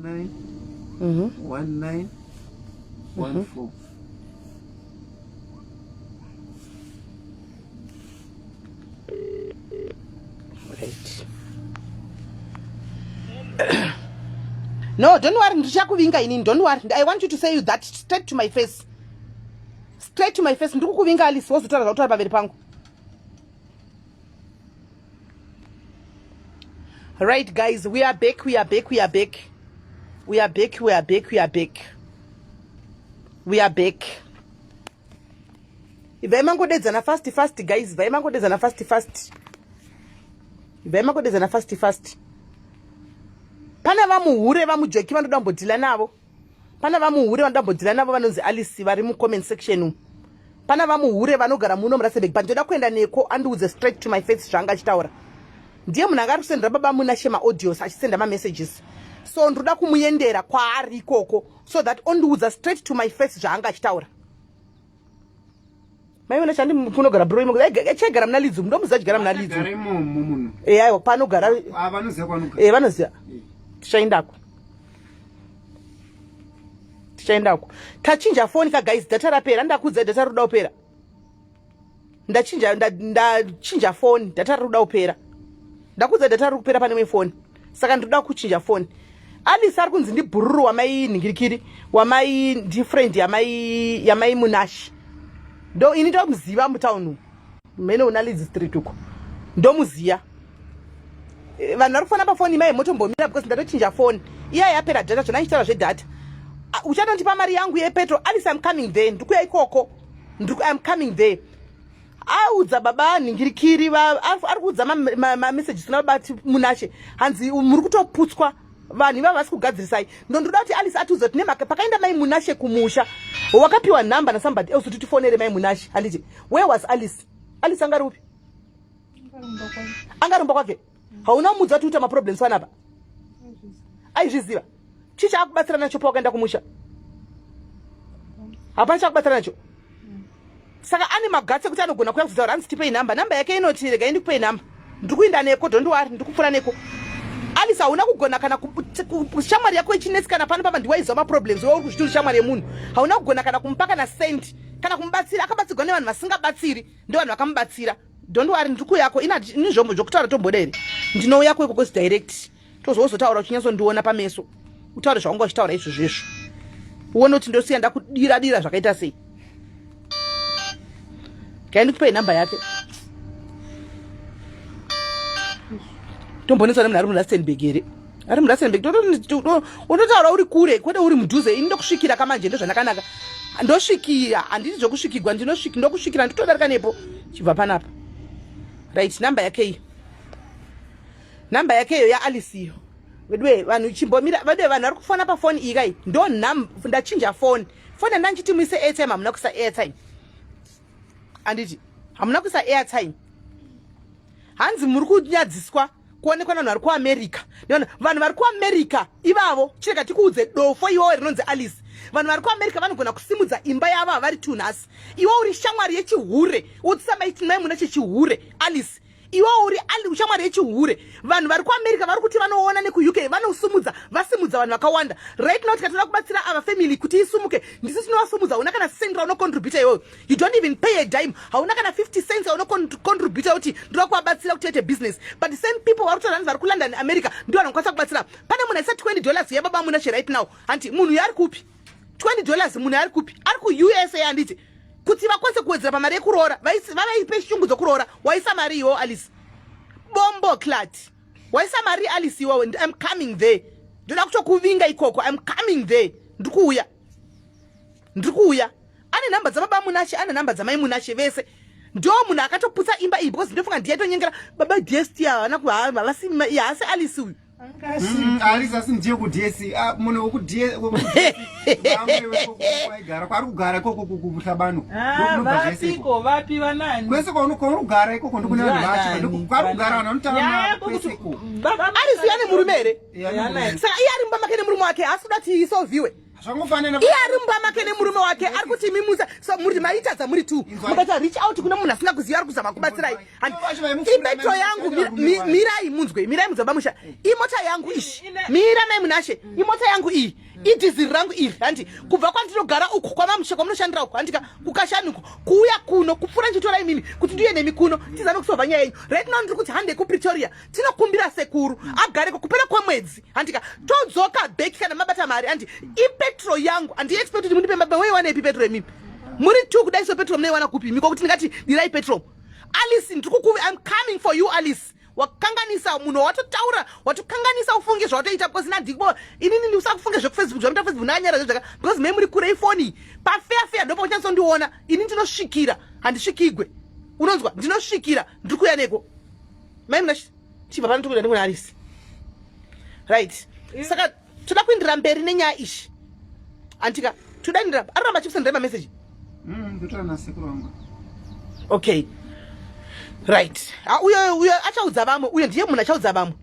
1914. Right. No, don't worry. Don't worry. I want you to say that straight to my face. Straight to my face. Ndikukuvinga Alice wozotara pamberi pangu. Right, guys, we are back. Vaimangodedzana fast, guys. Vaimangodedzana fast. Pana vamuhure vamujoki vanoda mbodhila navo. Pana vamuhure vanoda mbodhila navo vanonzi Alice vari mu comment section. Pana vamuhure vanogara muno murasebek. But ndoda kuenda neko andiudze straight to my face zvanga achitaura. Ndiye munhu akakusendera baba Munashe audios achisenda messages. So ndoda kumuyendera kwaari ikoko so that ondiudza straight to my face zvanga achitaura. Maiona chandi munogara bro imo echegara muna lidzu ndomuzachigara muna lidzu. Aiwa panogara vanoziva kwanogara. Vanoziva. Tichaendako. Tachinja phone ka guys data rapera ndakudza data roda kupera. Ndachinja phone data roda kupera. Ndakudza data roda kupera pane my phone. Saka ndoda kuchinja phone. Alice ari kunzi ndibhururu wamai ningirikiri wamai different yamai Munashe. Ndo ini ndomuziva mutaunu. Mene una Leeds Street uko. Ndomuziya. Vanhu vari kufana pafoni mai motombomira because ndatochinja phone. Iya yapera data zvona ichitaura zvedata. Uchanondipa mari yangu yepetrol. Alice, I'm coming there. Ndikuya ikoko. I'm coming there. Audza baba ningirikiri ari kudza ma messages nabati Munashe. Hanzi muri kutoputswa. Vanhu vavasi kugadzirisai. Ndondoda kuti Alice atuze kuti nemaka pakaenda mai Munashe kumusha. Wakapiwa number na somebody else kuti tifonere mai Munashe. Handiti, where was Alice? Alice angari upi? Angarumba kwake. Hauna mudza kuti uta ma problems wanapa. Aizviziva. Chicha akubatsira nacho pakaenda kumusha. Hapana chakubatsira nacho. Saka ani magatse kuti anogona kuya kutaura hanzi tipe number. Number yake inoti rega indi kupe number. Ndikuinda neko don't worry ndikufura neko. Alice hauna kugona kana shamwari yako ichinesi kana pano papa ndiwaizwa ma problems wewe uri kuchituri shamwari yemunhu. Hauna kugona kana kumpaka na cent kana kumbatsira akabatsirwa nevanhu vasingabatsiri ndo vanhu vakamubatsira. Don't worry ndiku yako ina zvombo zvokutaura tomboda here. Ndinouya kweko kwesi direct. Tozozotaura uchinyaso ndiona pameso. Utaure zvawanga uchitaura izvo zvizvo. Uone kuti ndosiya ndakudira zvakaita sei. Kaini kupe number yake. Tombonesa nemunhu ari muRustenburg here. Ari muRustenburg unotaura uri kure kwete uri mudhuze ini ndokusvikira kamanje ndozvanakanaka. Ndosvikira handiti zvokusvikirwa ndokusvikira nditodarika nepo chibva panapa. Right, number yake iyi. Number yake iyo ya Alice iyo. Wedwe vanhu chimbomira vanhu vari kufona pa phone iyi kai ndo ndachinja phone. Phone ndanchiti muise airtime hamuna kusa airtime. Handiti hamuna kusa airtime. Hanzi muri kunyadziswa kuonekwa vanhu vari kuAmerica. Vanhu vari kuAmerica ivavo chireka tikuudze dofo iwo rinonzi Alice. Vanhu vari kuAmerica vanogona kusimudza imba yavo vari tunhasi. Iwo uri shamwari yechihure. Utsama itinai muna chihure Alice. Iwo uri shamwari yechihure. Vanhu vari kuAmerica vari kuti vanoona nekuUK vanosumudza vasimudza vanhu vakawanda. Right now tikatoda kubatsira ava family kuti isumuke. Ndisi tinovasumudza una kana sendra unocontribute iwoyo. You don't even pay a dime. Hauna kana 50 cents unocontribute kuti ndiro kuvabatsira kuti ite business. But the same people vari kutoranzi vari kuLondon America ndio vanokwanisa kubatsira. Pane munhu aisa $20 yaBaba Munashe right now. Anti munhu yari kupi? $20 munhu yari kupi? Ari kuUSA handiti. Kuti vakwanise kuwedzera pamari yekuroora. Vavaipe shungu dzokuroora. Waisa mari iwo Alice. Bombo clat. Waisa mari Alice iwo. I'm coming there. Ndoda kutokuvinga ikoko. I'm coming there. Ndikuuya. Ane namba dzaBaba Munashe, ane namba dzamai Munashe vese. Ndo munhu akatoputsa imba iyi because ndofunga ndiye tonyengera baba DST havana kuhamba vasi yase Alice uyu. Alice asindiye ku DST munhu woku DST waigara kwari kugara ikoko kuhlabano. Vapi vanani? Kwese kugara ikoko ndikune vanhu vacho kwari kugara vanhu vanotama kweseko. Alice yane murume here. Saka iye ari mumba make nemurume wake asikuda kuti isoviwe. Zvangofanana. Iye ari mumba make nemurume wake ari kuti mimusa so muri maitadza muri tu. Mukati reach out kuna munhu asina kuziva ari kuzama kubatsirai. Ipetro yangu mirai munzwe bamusha. Imota yangu ishi. Mira mai Munashe. Imota yangu iyi. Idiziri rangu iri handi kubva kwandinogara uku kwamamusha kwamunoshandira uku handika kukashanuko kuuya kuno kupfura nchitora imini kuti ndiende mikuno tizame kusova nyaya yenyu right now ndiri kuti hande kuPretoria tinokumbira sekuru agareko kupera kwemwedzi handika todzoka back kana mabata mari handi ipetro yangu handi expect kuti mundipe mababa weiwana ipi petro yemimi muri tu kudai so petro muneiwana kupi miko kuti ndingati ndirai petro Alice ndikukuvi I'm coming for you Alice wakanganisa munhu watotaura watokanganisa ufunge zvawatoita because nadhikbo inini ndiusakufunge zvekufacebook zvamuita Facebook nanyara zvaka because mei muri kure ifoni pafeafea ndopa uchanisa ndiona ini ndinosvikira handisvikigwe unonzwa ndinosvikira ndiri kuya neko mai Munashe chibva pano tikuenda kuna Alice right saka toda kuindira mberi nenyaya ishi antika toda indira aramba chikusendera message ndotora nasekuru wangu okay right uyo achaudza vamwe uyo ndiye munhu achaudza vamwe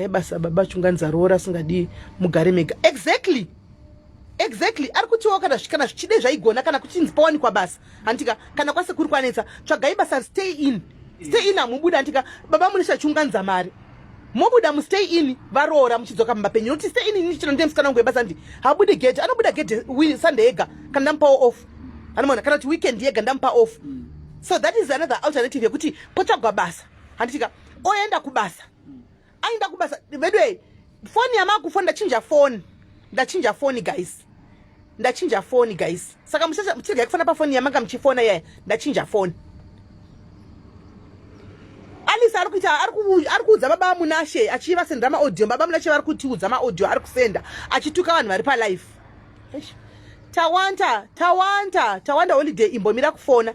basa baba chunganza roora singadi mugare mega exactly ari kutiwo kana zvichide zvaigona kana kuchinzi pawanikwa basa antika kana kwasekuru kwanetsa tsvagai basa stay in hamubuda antika baba Munashe achunganza mari mobuda mustay in varoora muchidzoka mumba penyu noti stay in ini chino ndiye musikana wangu webasa ndi habude gate anobuda gate Sunday yega kana ndamupawo off anoona kana kuti weekend yega ndamupa off. So that is another alternative yekuti potsvagwa basa handitika oenda kubasa aenda kubasa by the way phone yamakufona ndachinja phone guys saka muchirega kufona pa phone yamanga muchifona yaya ndachinja phone Alice ari kuudza baba Munashe achiva sendera maaudio baba Munashe vari kutiudza maaudio ari kusenda achituka vanhu vari pa live tawanda holiday imbomira kufona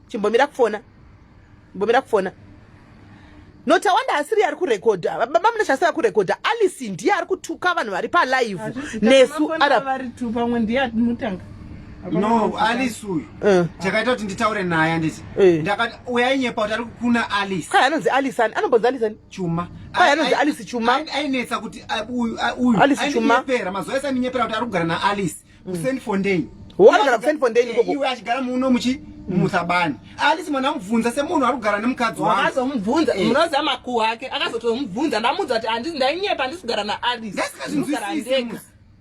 chimbomira kufona no tawanda asiri ari kurekodha baba Munashe asiri ari kurekodha Alice ndiye ari kutuka vanhu vari pa live nesu vari tu pamwe ndiye atinotanga no Alice uyu chakaita kuti nditaure naye anditi ndakati uyainyepa kuti ari kuna Alice kai anonzi Alice anobonza Alice chuma kai anonzi Alice chuma ainetsa kuti uyu Alice chuma pera mazuva ese aninyepera kuti ari kugara na Alice kusend Fontaine wogara kusend Fontaine koko iwe achigara muno musabani Alice mwana mubvunza semunhu ari kugara nemukadzi wake akazomubvunza munoziva makuhu ake akazotomubvunza ndamunza kuti ndainyepa handisigara na Alice ndasikazvinzwisisi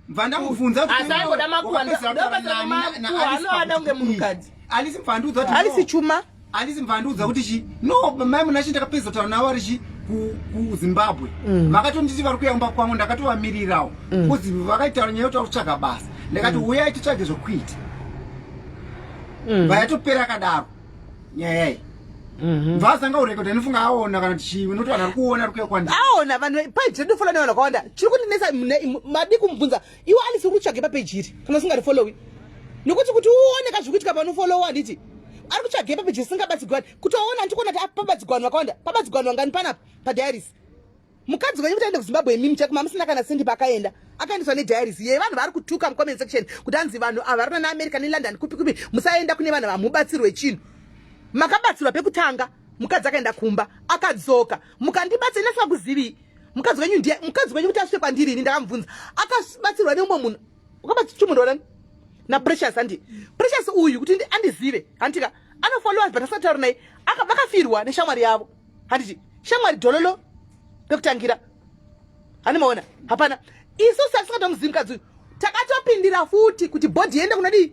mvanda mubvunza asi aingoda makuhu anoada kunge munhukadzi Alice mvanduudza kuti Alice chuma Alice mvanduudza kuti chi no mai Munashe ndakapedza kutaura navo ari kuZimbabwe vakatonditi vari kuyamba kwangu ndakatovamirirawo kuzi vakaitaura nyaya yekuti vari kutsvaga basa ndakati uyai titsvage zvokuita vayatopera kadaro nyaya iyi mvazanga urekodha inofunga aona kana kuti chiwi noti vanhu ari kuona ari kuya kwandiri aona vanhu paji redu follow nevanhu vakawanda chiri kundinesa madi kumubvunza iwe Alice uri kutsvage papeji iri kana usingarifollowi nokuti kuti uone kazvikuitika panofolowa handiti ari kutsvage papeji isingabatsigwani kuti aona handikuona kuti pabatsigwani vakawanda pabatsigwani vangani panapa padiaris mukadzi wenyu kuti aende kuZimbabwe mimi chake mamusina kana sendi pakaenda akaendeswa nediaris ye vanhu vari kutuka mucomment section kuti hanzi vanhu ava vari naAmerica neLondon kupi musaenda kune vanhu vamubatsirwe chinhu makabatsirwa pekutanga mukadzi akaenda kumba akadzoka mukandibatsira ndasina kuzivi mukadzi wenyu kuti asvike kwandiri ini ndakamubvunza akabatsirwa neumwe munhu ukabatsirwa nani naPrecious handi Precious uyu kuti andizive handika anofollowers but asataura naye vakafirwa neshamwari yavo handiti shamwari dhololo pekutangira hanimaona hapana isu satisingatomzivi mukadzi uyu takatopindira futi kuti bhodhi yende kunodii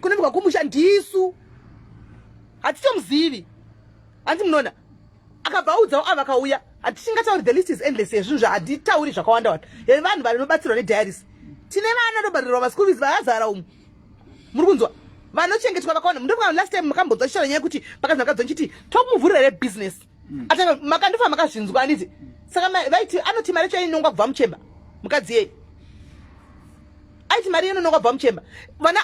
kunovigwa kumusha ndisu hatitomuzivi handi munoona akabva udzawo ava akauya hatichingatsauri the list is endless yezvinhu zvahaditauri zvakawanda wanda yevanhu vanobatsirwa nediaris tine vana anobarirwa maschool fees vakazara umu muri kunzwa vanochengetwa vakawanda mundofunga last time makambodza chishara nyaya yekuti pakati makadzi nchiti tomuvhurire business ata makandifa makazvinzwa anditi saka vaiti anoti mari yacho inongwa kubva muchemba mukadzi yei aiti mari inonongwa kubva muchemba vana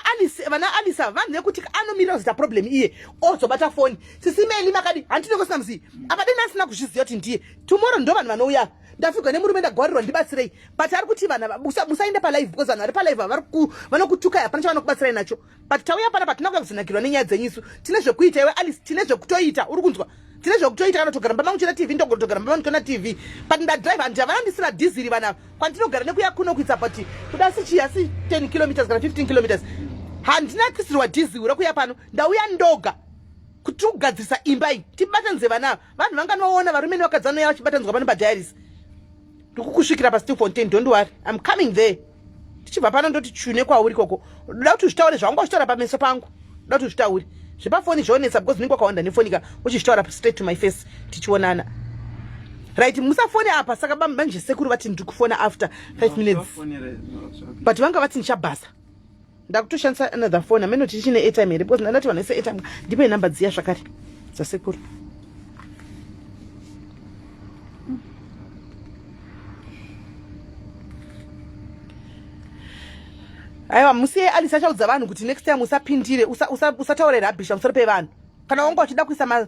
Alice vanhu nekuti anomirira kuzita problem iye ozobata foni SIS MELLY makadi handinongosina muzivi apa deni asina kuzviziva kuti ndiye tomorrow ndo vanhu vanouya ndafigwa nemurume ndagwarirwa ndibatsirei but ari kuti vanhu musaende palive because vanhu vari palive vanokutukai hapana chavanokubatsirai nacho but tauya pana patina kuya kuzonakirwa nenyaya dzenyu isu tine zvekuita iwe Alice tine zvekutoita uri kunzwa tine zvokutoita kana togara mbama kuchena TV ndogotogara mbama kuchena TV but ndadrive handavana ndisina diesel vana kwandinogara nekuya kuno kuitsa but kuda sichiya si 10 kilometers kana 15 kilometers handina kisirwa diesel rekuya pano ndauya ndoga kuti ugadzirisa imba iyi tibatanze vana vanhu vanganoona varume nevakadzano yavo chibatanzwa pano padiaries ndikukusvikira paStilfontein don't worry I'm coming there tichibva pano ndoti chune kwauri koko ndoda kuti uzvitaure zvaunga uchitaura pameso pangu ndoda kuti uzvitaure zvepafoni zvonetsa because ndinenge kwakawanda nefonika uchizvitaura straight to my face tichionana right musafoni apa saka manje sekuru vati ndikufona after 5 minutes but vanga vati nichabhasa ndakutoshandisa another phone amene tichine airtime here because ndati vanhu vese airtime ndipe number dziya zvakare dzasekuru aiwa musiye Alice achaudza vanhu kuti next time usapindire usataure rubbish pamusoro pevanhu kana wanga uchida kuisa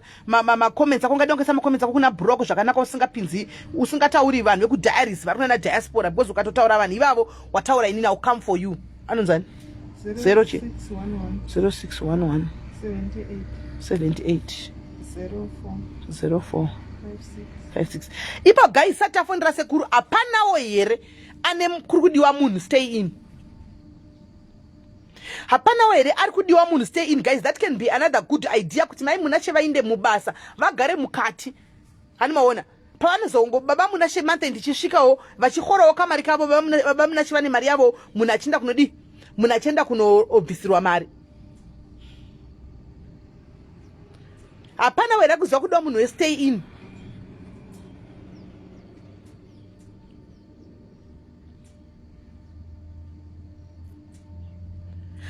comments ako ungada kuisa comments ako kuna blog zvakanaka usingapinzi usingatauri vanhu vekudiaries vari kuenda diaspora because ukatotaura vanhu ivavo wataura inini I'll come for you anonzani 0611 78 04 56 ipo guys satafondera sekuru apanawo here ane kuri kudiwa munhu stay in hapana here ari kudiwa munhu stay in guys that can be another good idea kuti mai Munashe vainde mubasa vagare mukati hani maona pavanozongo baba Munashe month ndichisvikawo vachikorawo kamari kavo baba Munashe vane mari yavo munhu achinda kunodi munhu achienda kunoobvisirwa mari hapana here kuziva kudiwa munhu westay in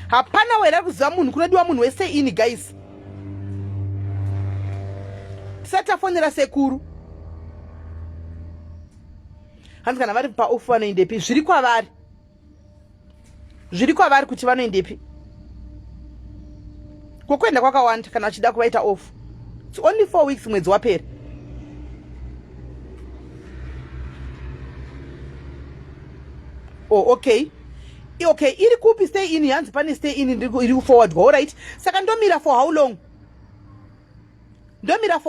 hapana wera kuziva munhu kunodiwa munhu wese ini guys tisatafonera sekuru hanzi kana vari paofu vanoendepi zviri kwavari kuti vanoendepi kwokuenda kwakawanda kana vachida kuvaita ofu it's only 4 weeks mwedzi wapera okay iri kupi stay in yanzi pane stay in iri forward all right saka ndomira for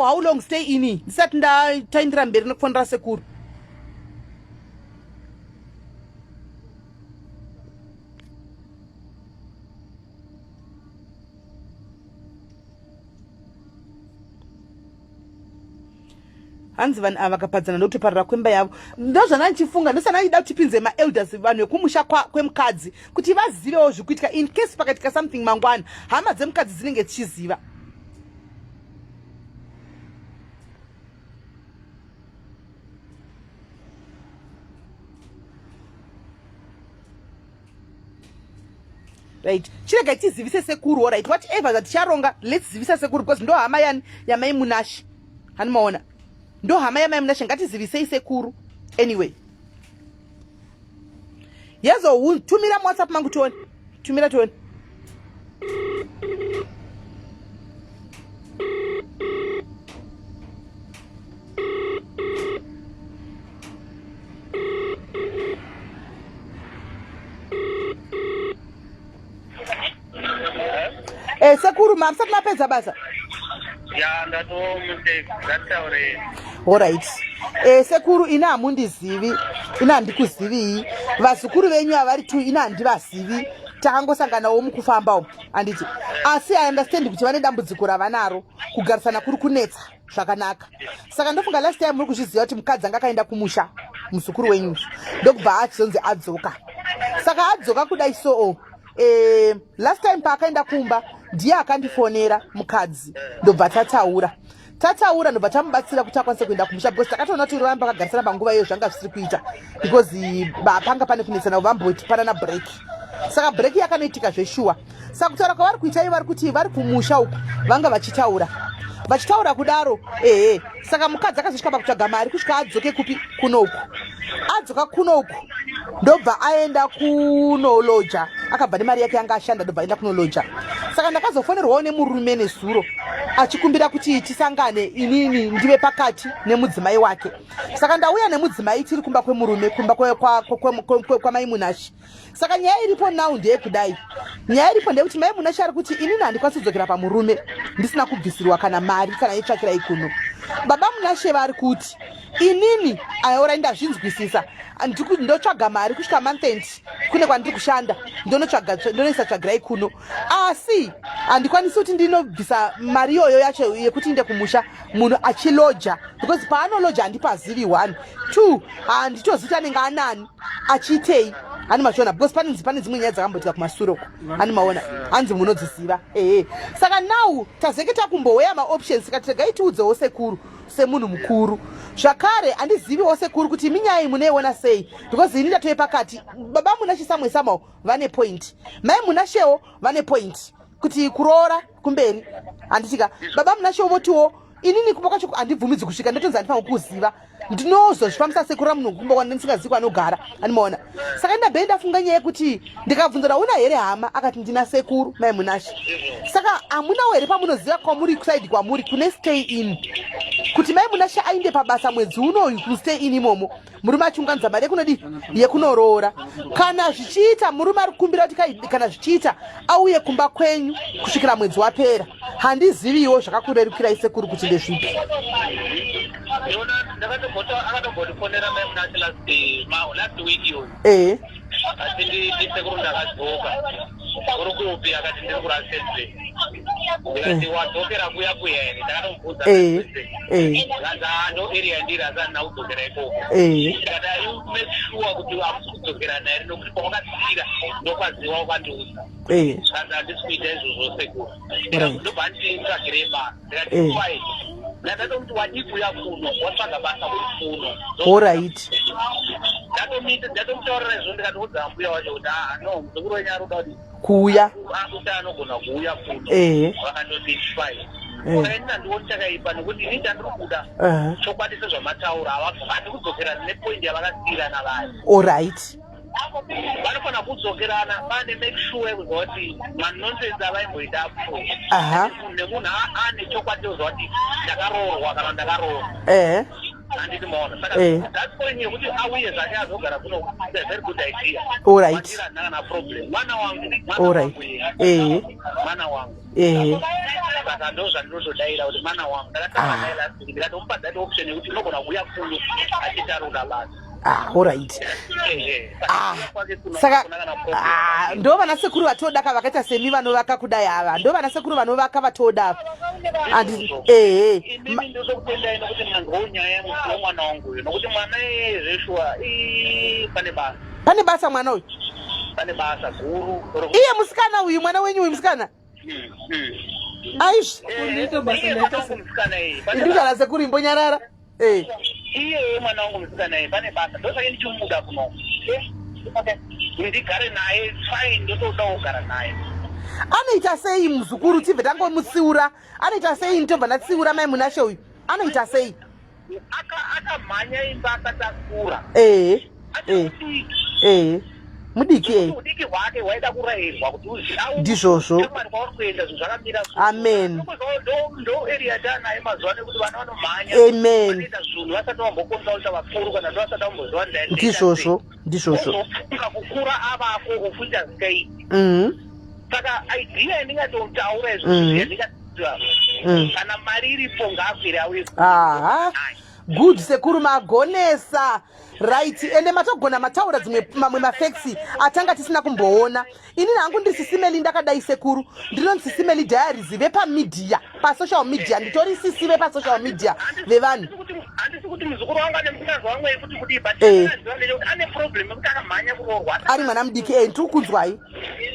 how long stay in ndisati ndataindira mberi nekufonera sekuru hanzi vanhu ava vakapadzana ndokutoparira kwemba yavo ndozvana ndichifunga ndosana ndida kuti tipinze maelders vanhu vekumusha kwemukadzi kuti vazivewo zvikuitika in case pakatika something mangwana hama dzemukadzi dzinenge dzichiziva right chirega tizivise sekuru right whatever zaticharonga let's zivisa sekuru because ndo hama yani yamai Munashe hani maona ndo hama yamai Munashe ngatizivisei sekuru anyway yezo tumira WhatsApp mangu tuone tumira tuone sekuru mamsati mapedza basa ya ndatomutegatsaure alright sekuru ina hamundizivi ina handikuzivi vazukuru venyu avari tu ina handivazivi takangosanganawo mukufambawo handiti asi I understand kuti vane dambudziko ravanaro kugarisana kuri kunetsa zvakanaka saka ndofunga last time muri kuzviziva kuti mukadzi anga akaenda kumusha muzukuru wenyu ndokubva achizonzi adzoka saka adzoka kudai so last time paakaenda kumba ndiye akandifonera mukadzi ndobva tataura ndobva tamubatsira kuti akwanise kuenda kumusha because takatoona kuti ramba akagarisana panguva iyo zvanga zvisiri kuita because panga pane kunetsana vamboti panana break saka break yakanoitika zveshuwa saka kutaura kwavari kuita iyo vari kuti vari kumusha uku vanga vachitaura kudaro saka mukadzi akazosvika pakutsvaga mari kusvika adzoke kupi kunoku adzoka kunoku ndobva aenda kunoloja akabva nemari yake yanga ashanda ndobva aenda kunoloja saka ndakazofonerwawo nemurume nezuro achikumbira kuti tisangane inini ndive pakati nemudzimai wake. Saka ndauya nemudzimai tiri kumba kwemurume, kumba kwamai Munashe. Saka nyaya iripo now ndeyekudai. Nyaya iripo ndeyekuti mai Munashe ari kuti inini handikwanisi kudzokera pamurume ndisina kubvisirwa kana mari kana itsvakirai kuno. Baba Munashe vari kuti inini aora ndazvinzwisisa ndotsvaga mari kusvika month end kune kwandiri kushanda ndonoisa tsvagirai kuno, asi handikwanisi kuti ndinobvisa mari iyoyo yacho yekuti inde kumusha munhu achiloja, because paanoloja handipazivi 1 2 handitozita anenge anani achiitei hani machiona, because pane dzimwe nyaya dzakamboitika kumasuro hani maona hanzi munodziziva. Saka now tazenge takumboweya maoptions tikati regai tiudzewo sekuru semunhu mukuru. Zvakare handiziviwo sekuru kuti minyaya muneiona sei, because ini ndatoye pakati. Baba Munashe samwe somehow vane point, mai Munashewo vane point kuti kuroora kumberi handitika. Baba Munashewo votiwo inini kumba kwacho handibvumidzi kusvika ndotonzi handifanira kuziva, ndinozozvifambisa sekuru ramunhu kumba kwandisingazivi kwanogara handimaona. Saka ndabve ndafunga nyaya yekuti ndikabvunzira una here hama, akati ndina sekuru mai Munashe. Saka hamunawo here pamunoziva kwamuri kusaidi kwamuri kune stay in, kuti mai Munashe ainde pabasa mwedzi unoyu kustay in imomo, murume achiunganidza mari yekunodi yekunoroora. Kana zvichiita murume ari kukumbira kuti kana zvichiita auye kumba kwenyu kusvikira mwedzi wapera. Handiziviwo zvakakurerukirai sekuru kuti ndezvipi. akatombondifonera mai Munashe last week iyoyo asi ndisekuru ndakadzoka uri kupi akati ndiri kurasenzei ndikati wadzokera kuya kuya ere ndakatomubvunza ndo area ndiri asi handina kudzokera ikoko ndikati ari make sure kuti hamusi kudzokera naye nokuti pawakasira ndokwaziwa ukandiudza saka handisi kuita izvozvo sekuru ndobva nditsvagire basa ndikati kwai ndatomuti wadikuya kuno watsvaga basa uri kuno alright. ndatomutaurira izvo ndikatiudza mbuya wacho kuti no muzukuru wenyu ari kuda kuti kuuya kuti anogona kuuya kuno vakandoti fine kaina ndioni chakaipa nekuti ini chandiri kuda chokwadi sezvamataura havafani kudzokerana nepoindi yavakasiyirana vayo. alright. vanofanira kudzokerana vane make sure yekuziva kuti manonsense avaimboitapo nemunhu ane chokwadi yekuziva kuti ndakaroorwa kana ndakaroorwa handiti maona saka that's point yekuti auye zvake azogara kuno very good idea. alright. ndana problem mwana wangu mwana wangu saka ndo zvandinotodaira kuti mwana wangu ndakataura naye last week ndikatomupa that option yekuti unogona kuuya kuno achitaruda basa. alright. Saka ndo vana sekuru vatodaka vakaita semi vanovaka kudai ava, ndo vana sekuru vanovaka vatoda. inini ndozokutendai nokuti mwangu nyaya yomwana wangu uyu nokuti mwana zveshua pane basa mwana uyu, pane basa guru iye musikana uyu mwana wenyu uyu musikana aizvi indizvana sekuru imbonyarara iye mwana wangu musikana iyi pane basa ndosaka ndichimuda kuno ndigare naye fine ndotodawo kugara naye. Anoita sei muzukuru tibve tangomutsiura, anoita sei ndobva ndatsiura mai Munashe uyu, anoita sei? akamhanya imba akatakura mudiki udiki hwake hwaida kurayirwa kuti ndizvozvo. kwauri kuenda zvinhu zvakamira amen. ndo area tanaye mazuva nekuti vana vanomhanya amen zvinhu vasati vambokonsulta vakuru kana ndo vasati vamboziva ndizvozvo ozofunga kukura avako ofuita zikaiti saka idea yandingatotaura izvozvo yandingatoa kana mari iripo ngaakwire auye good sekuru magonesa right. Ende matogona mataura dzimwe mamwe mafacts atanga tisina kumboona. Ini nangu ndiri SIS MELLY ndakadai sekuru, ndinonzi SIS MELLY diaries vepamedia, pasocial media, nditori sisi vepasocial media vevanhu. handisi kuti muzukuru wangu ane mukazi wangu ekuti kuti ane problem yekuti akamhanya kuroorwa ari mwana mudiki ndiri kunzwai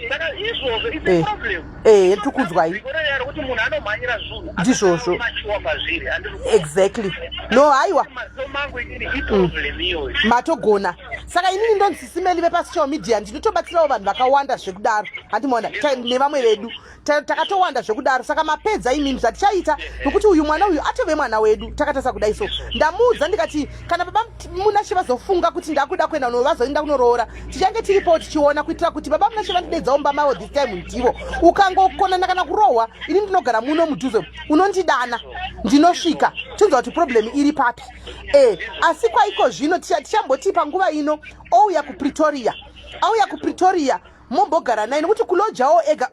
saka izvozvo ine problem ndiri kunzwai ikorera kuti munhu anomhanyira zvinhu ndizvozvo machiwa mazviri exactly no haiwa maziso mangu inini iproblem iyoyo matogona. Saka inini ndonzi SIS MELLY vepasocial media ndinotobatsirawo vanhu vakawanda zvekudaro handimona nevamwe vedu takatowanda zvekudaro saka mapedza imini zvatichaita nokuti uyu mwana uyu atove mwana wedu takatasa kudai so ndamuudza ndikati kana baba Munashe vazofunga kuti ndakuda kuenda vazoenda kunoroora tichange tiripo tichiona kuitira kuti baba Munashe vandidedzawo mbamawo this time ndivo ukangokonana kana kurohwa ini ndinogara muno mudhuze unondidana ndinosvika tinzwa kuti problem iri papi asi kwaiko zvino tichamboti panguva ino ouya kuPretoria mombogara naye nokuti kulojawo ega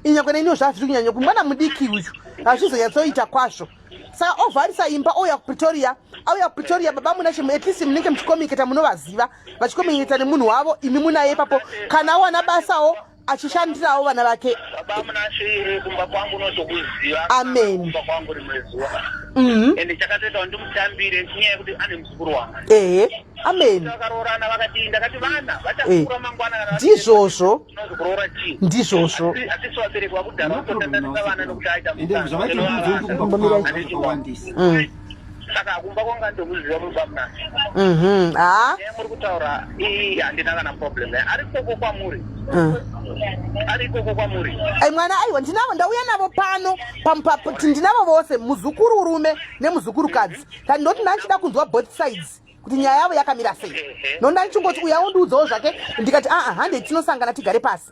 inyakwe naino zvazviri kunyanya kumwana mudiki uyu hazvizonyatsoita kwazvo saka ovharisa imba ouya kuPretoria baba Munashe at least munenge muchikomuniketa munovaziva vachikomuniketa nemunhu wavo imi munaye ipapo kana awana basawo achishandirawo vana vake baba Munashe kumba kwangu notokuziva amen kumba kwangu rimezuwa ende chakatoita ndimutambire nyaya yekuti ane muzukuru wanga amen takarorana vakati ndakati vana vachakura mangwana kana ndizvozvo nozokurora chii ndizvozvo asi swabereki vakudhara vakotandanisa vana nokuti aita saka kumba kwanga ndomuziva baba Munashe muri kutaura handina kana problem ari koko kwamuri ai mwana aiwa ndinavo ndauya navo pano ndinavo vose muzukururume nemuzukuru-kadzi ndoti ndanchida kunzwa both sides kuti nyaya yavo yakamira sei nonda ndichingoti uyawo ndiudzawo zvake ndikati hande tinosangana tigare pasi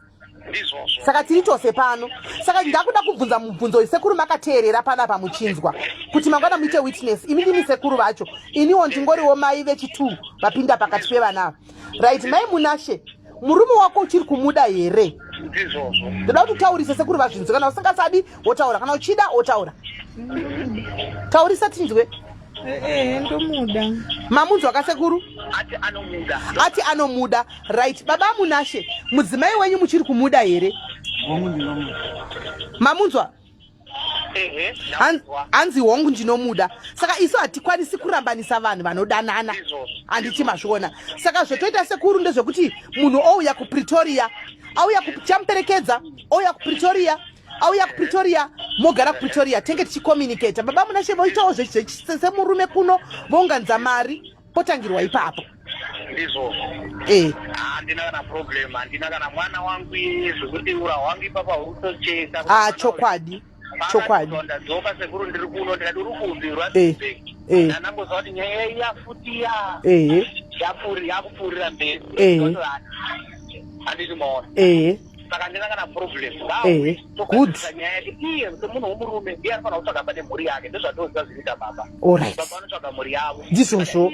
saka tiri tose pano saka ndakuda kubvunza mubvunzo sekuru makateerera panapa muchinzwa kuti mangwana muite witness imi ndimi sekuru vacho iniwo ndingoriwo mai vechitu vapinda pakati pevanava right mai Munashe murume wako uchiri kumuda here ndoda kuti utaurise sekuru vazvinzwe kana usingasadi wotaura kana uchida wotaura taurisa tinzwe ndomuda mamunzwa kasekuru ati anomuda right baba Munashe mudzimai wenyu muchiri kumuda here mamunzwa hanzi hongu ndinomuda saka isu hatikwanisi kurambanisa vanhu vanodanana handiti mazviona saka zvotoita sekuru ndezvekuti munhu ouya kuPretoria chamuperekedza ouya kuPretoria mogara kuPretoria tenge tichikomuniketa baba Munashe voitawo semurume kuno vounganidza mari potangirwa ipapo handina kana problem handina kana mwana wangu zvekuti ura wangu ipapa urutocheka chokwadi ndadzoka sekuru ndiri kuno ndikati uri kuumbirwa ndanambozva kuti nyaya yafutiya yakupfuurira mberi handiti maona saka handina kana problem good nyaya yati iye semunhu womurume ndiye anofanira kutsvaga bate mhuri yake ndozvatoziva zvinoita baba baba anotsvaga mhuri yavo ndizvozvo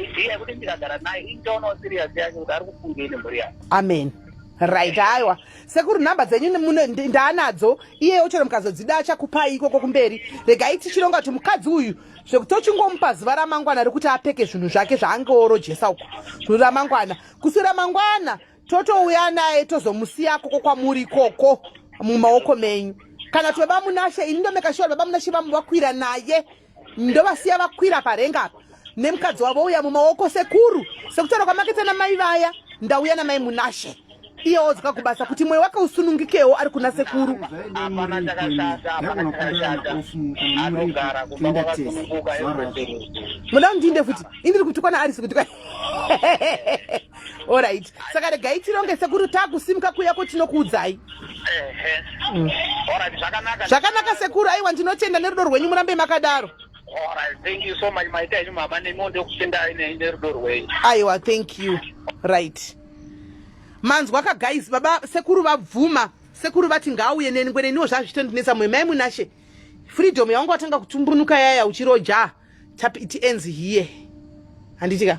idea yekuti ndikagara naye intaonawo serious yake kuti ari kufungei nemhuri yake amen right aiwa sekuru nhamba dzenyu ndaanadzo iyewo chero mukazodzida achakupai ikoko kumberi regai tichironga kuti mukadzi uyu zvekutochingompa zuva ramangwana rekuti apfeke zvinhu zvake zvaangeorojesa uko zvinhu ramangwana kusura mangwana totouya naye tozomusiya koko kwamuri koko mumaoko menyu kana kuti baba Munashe ini ndomeka sure baba Munashe vakwira naye ndovasiya vakwira parenga apa nemukadzi wavo uya mumaoko sekuru sekutaura kwamaketa namai vaya ndauya namai Munashe iyewo dzakakubasa kuti mwoyo wake usunungikewo ari kuna sekuru muda ndinde futi indiri kutukwana arisi kutukwa alright saka regai tironge sekuru takusimuka kuyako tinokuudzai zvakanaka sekuru aiwa ndinotenda nerudo rwenyu murambe makadaro thank you so much maita enyu mama nemonde kutendai nerudo rwenyu aiwa thank you right manzwa guys baba sekuru vabvuma sekuru vati ngauye nengweneniwo zvazvitondinesa mwe mai Munashe freedom yangu watanga kutumbunuka yaya uchiroja it ends here handitika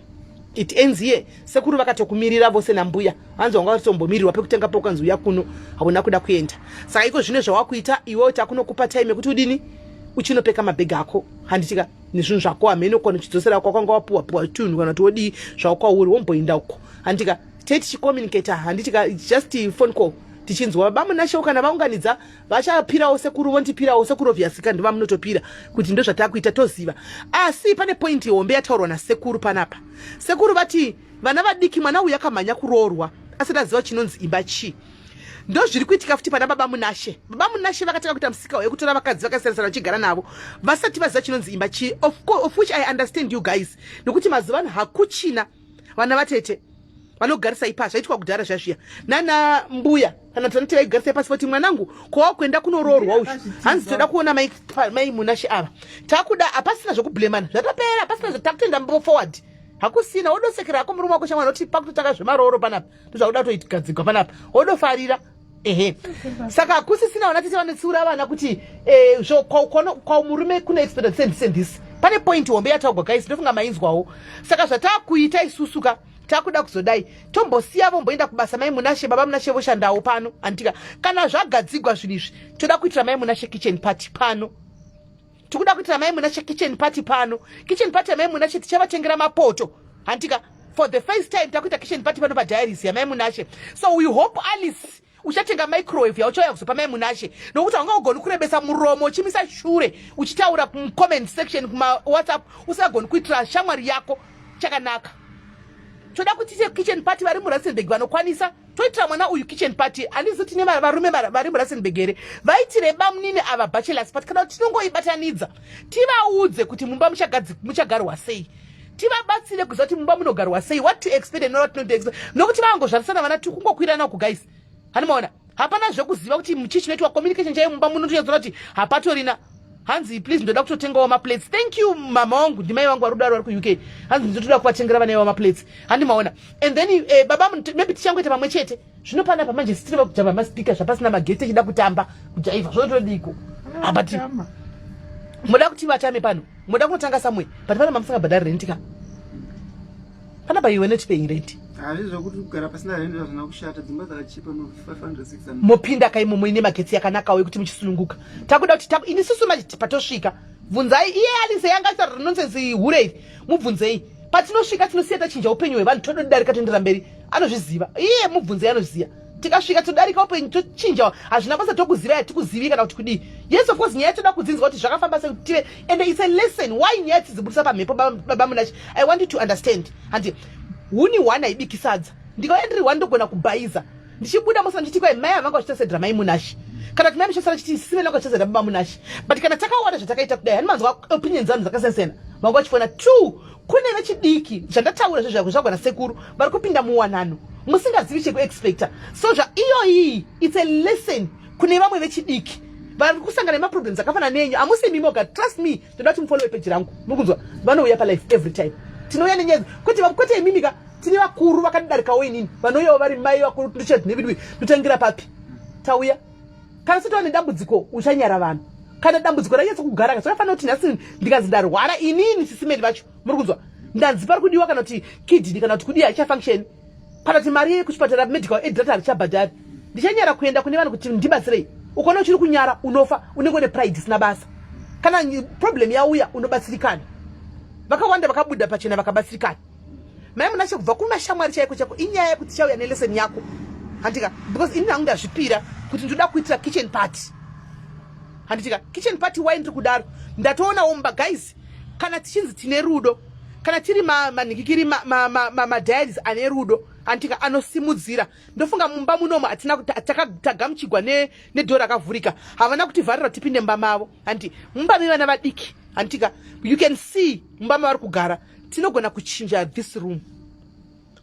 it ends here sekuru vakatokumirira vose nambuya vanzi wanga vatombomirirwa pekutenga pokanzi uya kuno hauna kuda kuenda saka iko zvino zvawakuita iwewo takunokupa time yekuti udini uchinopeka mabhegi ako handitika nezvinhu zvako hamene ukona uchidzosera kwakwanga wapuwa tunhu kana kuti wodii zvawakwauri womboinda uko handitika tichikomunicata handitika just phone call tichinzwa baba Munashe kana vaunganidza vachapirawo sekuru vontipirawo sekuru obviously ndiva munotopira kuti ndo zvatakuita toziva asi pane point hombe yataurwa nasekuru panapa sekuru vati vana vadiki mwana uyu akamhanya kuroorwa asati aziva chinonzi imba chi ndo zviri kuitika futi pana baba Munashe vakataka kuita musika wekutora vakadzi vakasiyana vachigara navo vasati vaziva chinonzi imba chi of which I understand you guys nokuti mazuva ano hakuchina vana vatete vanogarisa ipasi zvaitwa kudhara zvazviya nana mbuya kana tanoti vaigarisa ipasi foti mwanangu kwawakuenda kunoroorwa uzvi hanzi toda kuona mai Munashe ava takuda hapasina zvokublemana zvatopera hapasina zvatakutenda mbo forward hakusina wodosekera hako murume wako shamwari noti pakutotanga zvemarooro panapa ndozvakuda toitgadzigwa panapa wodofarira saka hakusisina vana tese vanetsura vana kuti kwamurume kuna experience sendisi pane point hombe yataugwa guys ndofunga mainzwawo saka zvatakuita isusuka takuda kuzodai tombosiya vomboenda kubasa mai Munashe baba Munashe voshandawo pano antika kana zvagadzigwa zvinhu izvi toda kuitira mai Munashe kitchen party pano tikuda kuitira mai Munashe kitchen party pano kitchen party ya mai Munashe tichavatengera mapoto antika for the first time takuita kitchen party pano padiaries ya mai Munashe so we hope Alice uchatenga microwave yauchauya kuzopa mai Munashe nokuti haungagoni kurebesa muromo uchimisa shure uchitaura comment section kuma WhatsApp usagoni kuitira shamwari yako chakanaka toda kuti kitchen party vari muRustenburg vanokwanisa toitira mwana uyu kitchen party andizoti nevarume vari muRustenburg here vaitire bamunini ava bachelors but kana tinongoibatanidza tivaudze kuti mumba muchagarwa sei tivabatsire kuziva kuti mumba munogarwa sei what to expect and not to expect nokuti vangozvarisana vana tikungokwirana ku guys hanimaona hapana zvekuziva kuti muchichi netwa communication chaiyo mumba muno tichazora kuti hapatorina hanzi please ndoda kutotengawo maplates thank you mama wangu ndimai wangu varudaro vari kuUK hanzi ndotoda kuvatengera vanaiwo maplates handimaona and then baba maybe tichangoita pamwe chete zvino pana pamanje sitireva kujamba maspika zvapasina mageti tichida kutamba kujaivha zvotodiko abati moda kuti vatame pano moda kunotanga samwe but pana mamusingabhadhari rentika pana paiwe netipei renti hazvizokuti kugara pasina renti zvazvina kushata dzimba dzakachipa no 500-600 mopinda kaimo muine magetsi yakanakawo yekuti muchisununguka takuda kuti ini susu machi patosvika bvunzai iye Alice yanga nonsense hurei mubvunzei patinosvika tinosiya tachinja upenyu hwevanhu tododarika toendera mberi anozviziva iye mubvunzei anoziva tikasvika todarika upenyu tochinja hazvina basa tokuziva yatikuzivi kana kuti kudii yes of course nyaya toda kudzinzwa kuti zvakafamba sekutive and it's a lesson why nyaya tidzibudisa pamhepo baba Munashe I want you to understand handi huni one haibiki sadza ndikaendiri one ndogona kubhaiza ndichibuda musa ndichiti kwai mai avanga vachitasedzera mai Munashe kana kuti mai muchasara chiti sime nanga vachitasedzera baba Munashe but kana takaona zvatakaita kudai hani manzwa opinions dzanhu dzakasiyana vanga vachifona two kune vechidiki zvandataura zvezvako zvagona sekuru vari kupinda muwanano musingazivi chekuexpecta so iyoyi it's a lesson kune vamwe vechidiki vari kusangana nemaproblems akafana nenyu hamusimimoga trust me ndoda kuti mufollowe peji rangu mukunzwa vanouya palife every time tinouya nenyaya kuti kwete imimika tine vakuru vakadadarikawo inini vanouyawo vari mai vakuru ndochadhinevidwi ndotangira papi tauya kana sotova nedambudziko uchanyara vanhu kana dambudziko ranyatsa kugara zvakafanira kuti nhasi ndikazi ndarwara inini sisimeli vacho muri kunzwa ndanzi pari kudiwa kana kuti kidney kana kuti kudii haichafunction kana kuti mari yekuchipatara medical aid data harichabhadhari ndichanyara kuenda kune vanhu kuti ndibatsirei ukaona uchiri kunyara unofa unenge une pride isina basa kana problem yauya unobatsirikana vakawanda vakabuda pachena vakabatsirikana mai Munashe kubva kumashamwari chaiko chako inyaya yekuti chauya nelesson yako handika because ini hangu ndazvipira kuti ndoda kuitira kitchen party handitika kitchen party why ndiri kudaro ndatoonawo mumba guys kana tichinzi tine rudo kana tiri manhikikiri madiaries ane rudo antika anosimudzira ndofunga mumba munomo atina tagamuchigwa nedhora rakavhurika havana kuti vharira tipinde mumba mavo anti mumba mevana vadiki antika you can see mumba mavari kugara tinogona kuchinja this room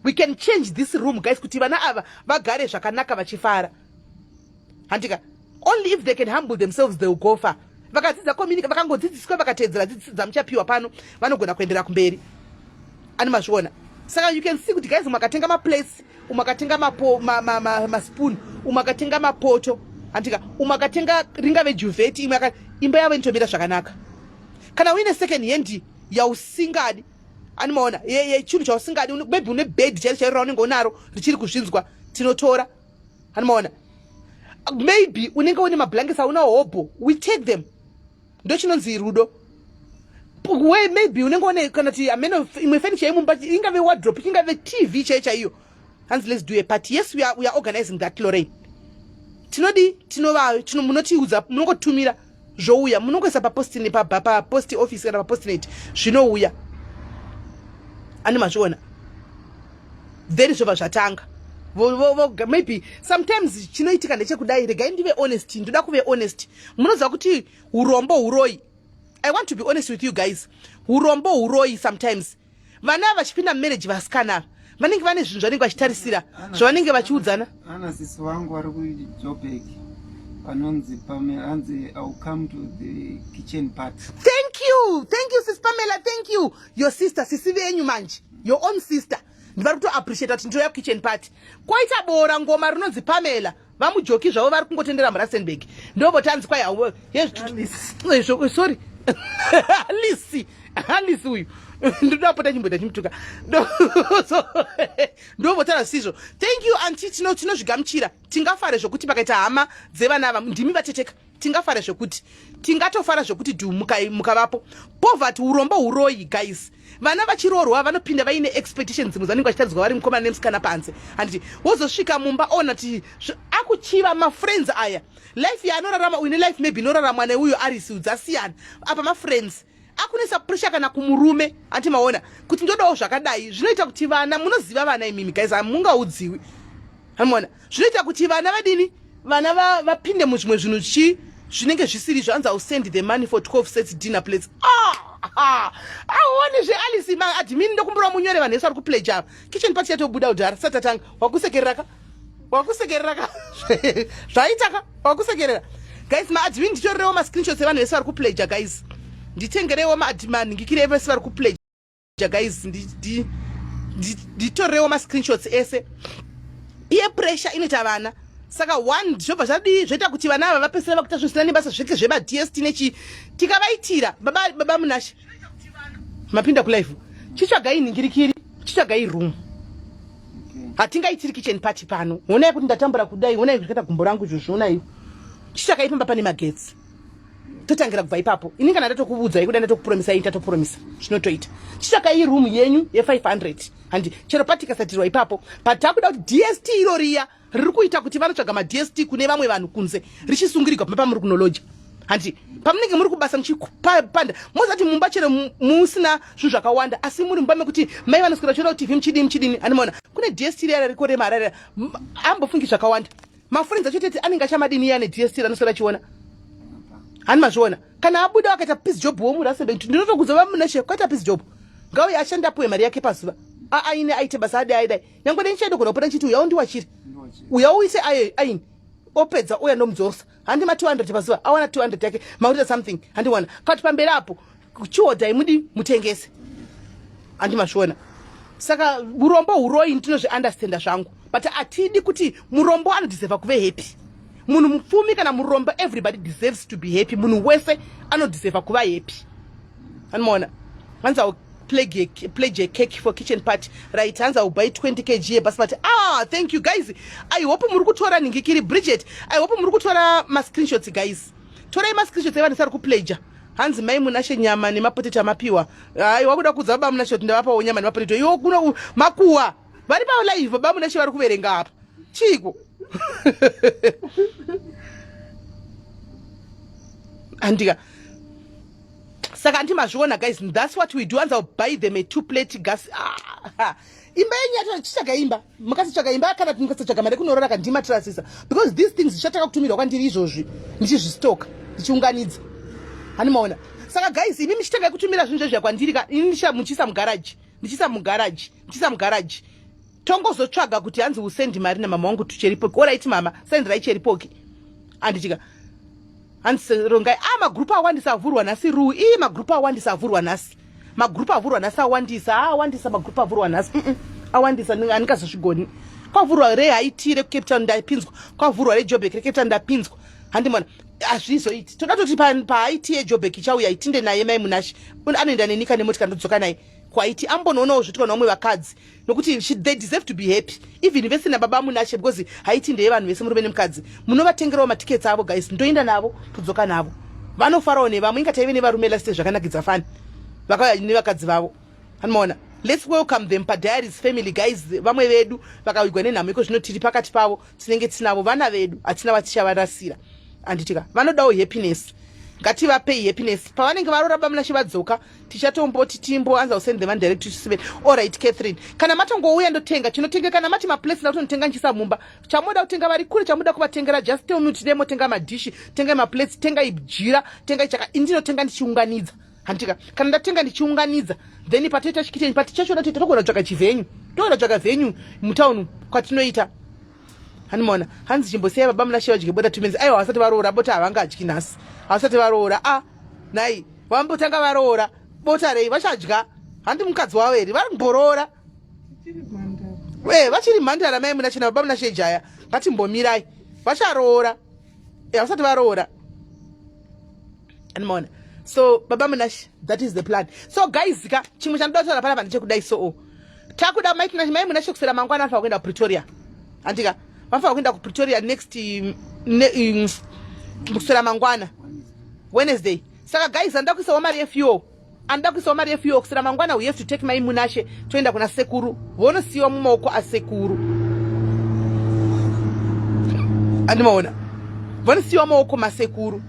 we can change this room guys kuti vana ava vagare zvakanaka vachifara antika only if they can humble themselves they will go far vakadzidza communica vakangodzidziswa vakatedzera dzidziso dzamuchapiwa pano vanogona kuendera kumberi ani mazviona saka you can see kuti guys umakatenga maplates umakatenga maspoon umakatenga mapoto antika umakatenga ringave juveti imba yavo inotomira zvakanaka kana uine second hand yausingadi animaona chinhu chausingadi maybe une bed chairo raunenge unaro richiri kuzvinzwa tinotora animaona maybe unenge une mablankets auna hobo we take them ndo chinonzi rudo we maybe unenge une kana kuti ameno imwe furniture yemumba ingave wardrobe ingave TV chaiyo hands let's do a party yes we are organizing that Lorraine tinodi munotiudza munongotumira zvouya munongoisa papost office kana papostnet zvinouya ani mazviona then zvobva zvatanga maybe sometimes chinoitika ndechekudai regai ndive honest ndoda kuve honest munoziva kuti urombo huroi I want to be honest with you guys urombo huroi sometimes vana vachipinda marriage vasikana vanenge vane zvinhu zvanenge vachitarisira zvavanenge vachiudzana. Ana sisi wangu vari kuJoburg vanonzi Pamela hanzi I'll come to the kitchen party. Thank you sis Pamela, thank you. Your sister sisi venyu manje, your own sister. Ndivari kuto appreciate kuti ndoya kitchen party. Kwaita bora ngoma rinonzi Pamela. Vamujoki zvavo vari kungotendera muRustenburg. Ndobo tanzi kwai hawo. Sorry. Alice uyu. Ndopota chimboita chimutuka. Ndobo tara sizvo. Thank you auntie, tinozvigamuchira. Tingafare zvokuti pakaita hama dzevana ava ndimi vateteka. Tingafare zvokuti tingatofara zvokuti mukavapo. Poverty urombo uroyi guys. Vana vachirorwa vanopinda vaine expectations dzimwe dzavanenge vachitadzwa vari mukomana nemusikana panze. Handiti wozosvika mumba ona ti akuchiva mafriends aya. Life yanorarama uine life maybe inoraramwa neuyo Arisi udzasiyana. Apa mafriends akunesa pressure kana kumurume ati maona kuti ndodawo zvakadai zvinoita kuti vana munoziva vana imimi guys amungaudziwi. Hamona zvinoita kuti vana vadini vana vapinde muzvimwe zvinhu zvinenge zvisiri zvanza usend the money for 12 sets dinner plates. Aone zve Alice ma admin ndokumbura munyore vanhu vari kupleja kitchen party yatobuda udhara satatanga wakusekerera zvaitaka wakusekerera guys ma admin nditorewo ma screenshots evanhu vese vari kupleja guys nditengerewo ma admin ngikire vese vari kupleja guys nditorewo ma screenshots ese peer pressure inoita vana. Saka one zvobva zvadi zvoita kuti vana ava vapesera vakuita zvisina nebasa zveke zvema DST nechi tikavaitira baba Munashe mapinda ku live chichagai ningirikiri chichagai room hatingaitiri kitchen party pano. Honai kuti ndatambura kudai, honai zvikaita gumbo rangu zvonai chichagai pamba pane magetsi totangira kubva ipapo. Ini kana ndatokuudza ikuda ndatokupromisa ndatopromisa zvinotoita chichagai room yenyu ye500 handi chero party kasatirwa ipapo patakuda kuti DST iroriya riri kuita kuti vanotsvaga maDST kune vamwe vanhu kunze richisungirigwa pamba muri kunolodya. Handi pamunenge muri kubasa muchipanda mozati mumba chero musina zvinhu zvakawanda asi muri mumba mekuti mai vanoswera chora TV muchidini animona kune DST rera riko remarara ambofungi zvakawanda. Mafriends acho tete anenge achamadini yana DST ranoswera chiona hani mazviona kana abuda akaita peace job womuRustenburg ndinotokudza vaMunashe kwaita peace job ngawe ashanda apuwe mari yake pazuva aine aite basa adai nyangwe nenchedo kuna opera chiti uya ndiwachiri uya uise aini opedza uya ndomudzosa handi ma 200 pazuva awana 200 yake mauita something handi wana kati pamberi apo chiodai mudi mutengese handi mashona. Saka urombo uroyi ndinozvi understanda zvangu but atidi kuti murombo anodeserve kuve happy. Munhu mupfumi kana murombo everybody deserves to be happy. Munhu wese anodeserve kuva happy. Hanimona hanza pledge a cake for kitchen party right hanza ubuy 20 kg basmati. Thank you guys. I hope muri kutora ningikiri Bridget. I hope muri kutora ma screenshots guys. Torai ma screenshots evanhu sari kupleja hanzi mai Munashe nyama nemapotato amapiwa. Wakuda kudza baba Munashe kuti ndavapa nyama nemapotato iwo kuna makuwa vari pa live baba Munashe vari kuverenga apa chiko andika. Saka andimazviona guys, that's what we do. Anza buy them a 2-plate gas. Imba yenyu chichagaimba mukasichagaimba kana mukasichaga mari kunorora kandima trasisa because these things zichataka kutumirwa kwandiri izvozvi ndichizvistoka ndichiunganidza hani maona. Saka guys imi michitanga kutumira zvinhu zvezvi kwandiri ka inisha muchisa mugaraji tongozotsvaga kuti hanzi usendi mari namama wangu tucheripo oraiti mama sendirai cheripoki andichika handirongai magrupu awandisa avhurwa nhasi ruu magrupu awandisa avhurwa nhasi magrupu avhurwa nhasi awandisa magrupu avhurwa nhasi awandisa handingazozvigoni kwavhurwa reHaiti reCape Town ndapinzwa kwavhurwa reJoburg reCape Town ndapinzwa handimona hazvizoiti toda toti paHaiti yeJoburg ichauya itinde naye mai Munashe anoenda nenika nemotika ndodzoka naye kwaiti ambonoonawo zvitwa nomwe vakadzi nokuti they deserve to be happy even vesina baba Munashe because Haiti ndeye vanhu vese murume nemukadzi munovatengerawo matikets avo guys ndoenda navo tudzoka navo vanofarawo nevamwe ingataive nevarume lasite zvakanakidza fani vakauya nevakadzi vavo hanimona. Let's welcome them padiaries family guys. Vamwe vedu vakawigwa nenhamo iko zvino tiri pakati pavo tinenge tinavo vana vedu hatina vatichavarasira anditika vanodawo happiness ngativapei happiness pavanenge varora baba Munashe vadzoka tichatomboti timboanza usend them direct to 7. Alright Catherine kana matongouya ndotenga chinotenga kana mati maplace ndakutonitenga nchisa mumba chamoda kutenga vari kure chamoda kuvatengera just tell me today motenga madishi tenga maplace tenga ijira tenga ichaka indinotenga ndichiunganidza handika kana ndatenga ndichiunganidza then patoita chikitchen pati chacho ndatita togona kutsvaka chivhenyu toda tsvaka venue mutaunu kwatinoita hanimona hanzi chimbosiyai baba Munashe vadye bota 2 minutes aiwa vasati varoora bota havangadyi nhasi vasati varoora nai vambotanga varoora bota rei vachadya handi mukadzi wavo here vari kumboroora vachiri mhandara mai Munashe nababa Munashe jaya ngatimbomirai vacharoora vasati varoora hanimona so baba Munashe that is the plan so guys ka chimwe chanoda kutaura panapa ndechekudai so takuda mai Munashe kusera mangwana vanofanira kuenda kupretoria andika vanofanira kuenda kupretoria next kusera mangwana Wednesday saka guys anda kuisawo mari yefuel kusera mangwana we have to take mai Munashe toenda kuna sekuru vonosiyiwa mumaoko asekuru andimaona vonosiyiwa mumaoko masekuru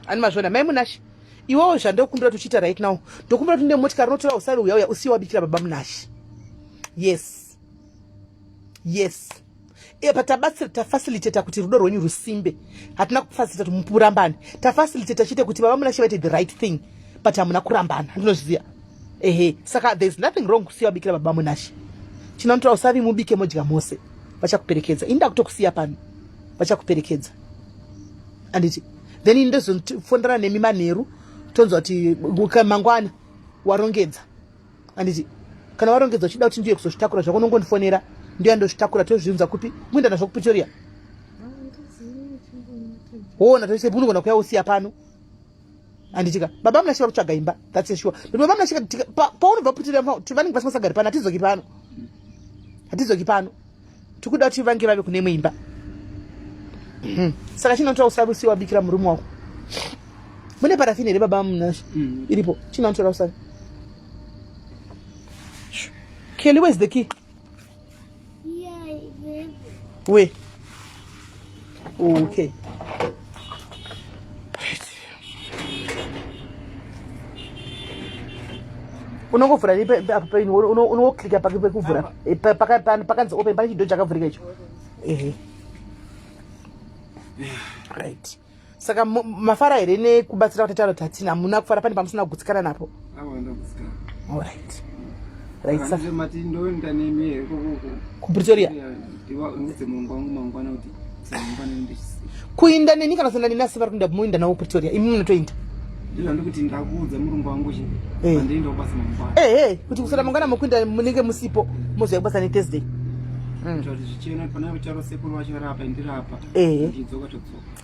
animazvona mai Munashe iwowo zvandokumbira tuchiita right now ndokumbira tunde motikari unotora usari uya usiyiwa bikira baba Munashe yes patabatsira tafacilitata kuti rudo rwenyu rusimbe hatina kufacilitata mupurambane tafacilitata chite kuti baba Munashe vaite the right thing but hamuna kurambana ndinozviziva saka there's nothing wrong kusiyiwa bikira baba Munashe chinonotora usavi mubike modya mose vachakuperekedza inda kutokusiya pano vachakuperekedza anditi then indozofondana nemi manheru tonzwa kuti mangwana warongedza anditi kana warongedza uchida kuti ndiye kuzozvitakura zvako unongondifonera ndiye andozvitakura tozviunza kupi muenda nazvo kupretoria ona toise unogona kuya usiya pano anditika baba Munashe vari kutsvaga imba that's sure but baba Munashe paunobva kupretoria vanenge vasingasagari pano hatizoki pano tikuda kuti vange vave kune imba saka chinotora usavi usiyiwa bikira murume wako mune parafini here baba Munashe iripo chinotora usavi Kelly, where's the key? Where? Okay. Unongovhura apo paini unoklika pakuvhura pakanzi open pane chidho chakavhurika icho right saka mafara here nekubatsira kuti tauro tatina hamuna kufara pane pamusina kugutsikana napo alright kupretoria kuinda neni kana kusenda neni asi vari kuenda muinda navo kupretoria imi munotoinda kuti kusera mangwana mukuinda munenge musipo mozoya kubasa nethursday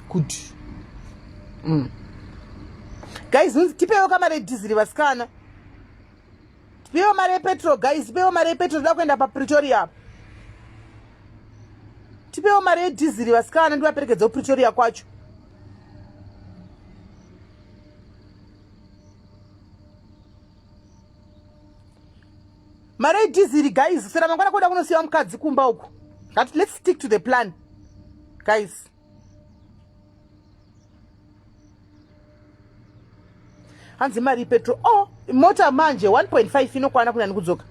good guys tipewo kamari yedhiziri vasikana tipewo mari yepetrol guys tipewo mari yepetrol toda kuenda papretoria tipewo mari yedhiziri vasikana ndivaperekedza kupretoria kwacho mari yedhiziri guys sera mangwana kuda kunosiyiwa mukadzi kumba uku let's stick to the plan guys hanzi mari petrol mota manje 1.5 inokwana kunani kudzoka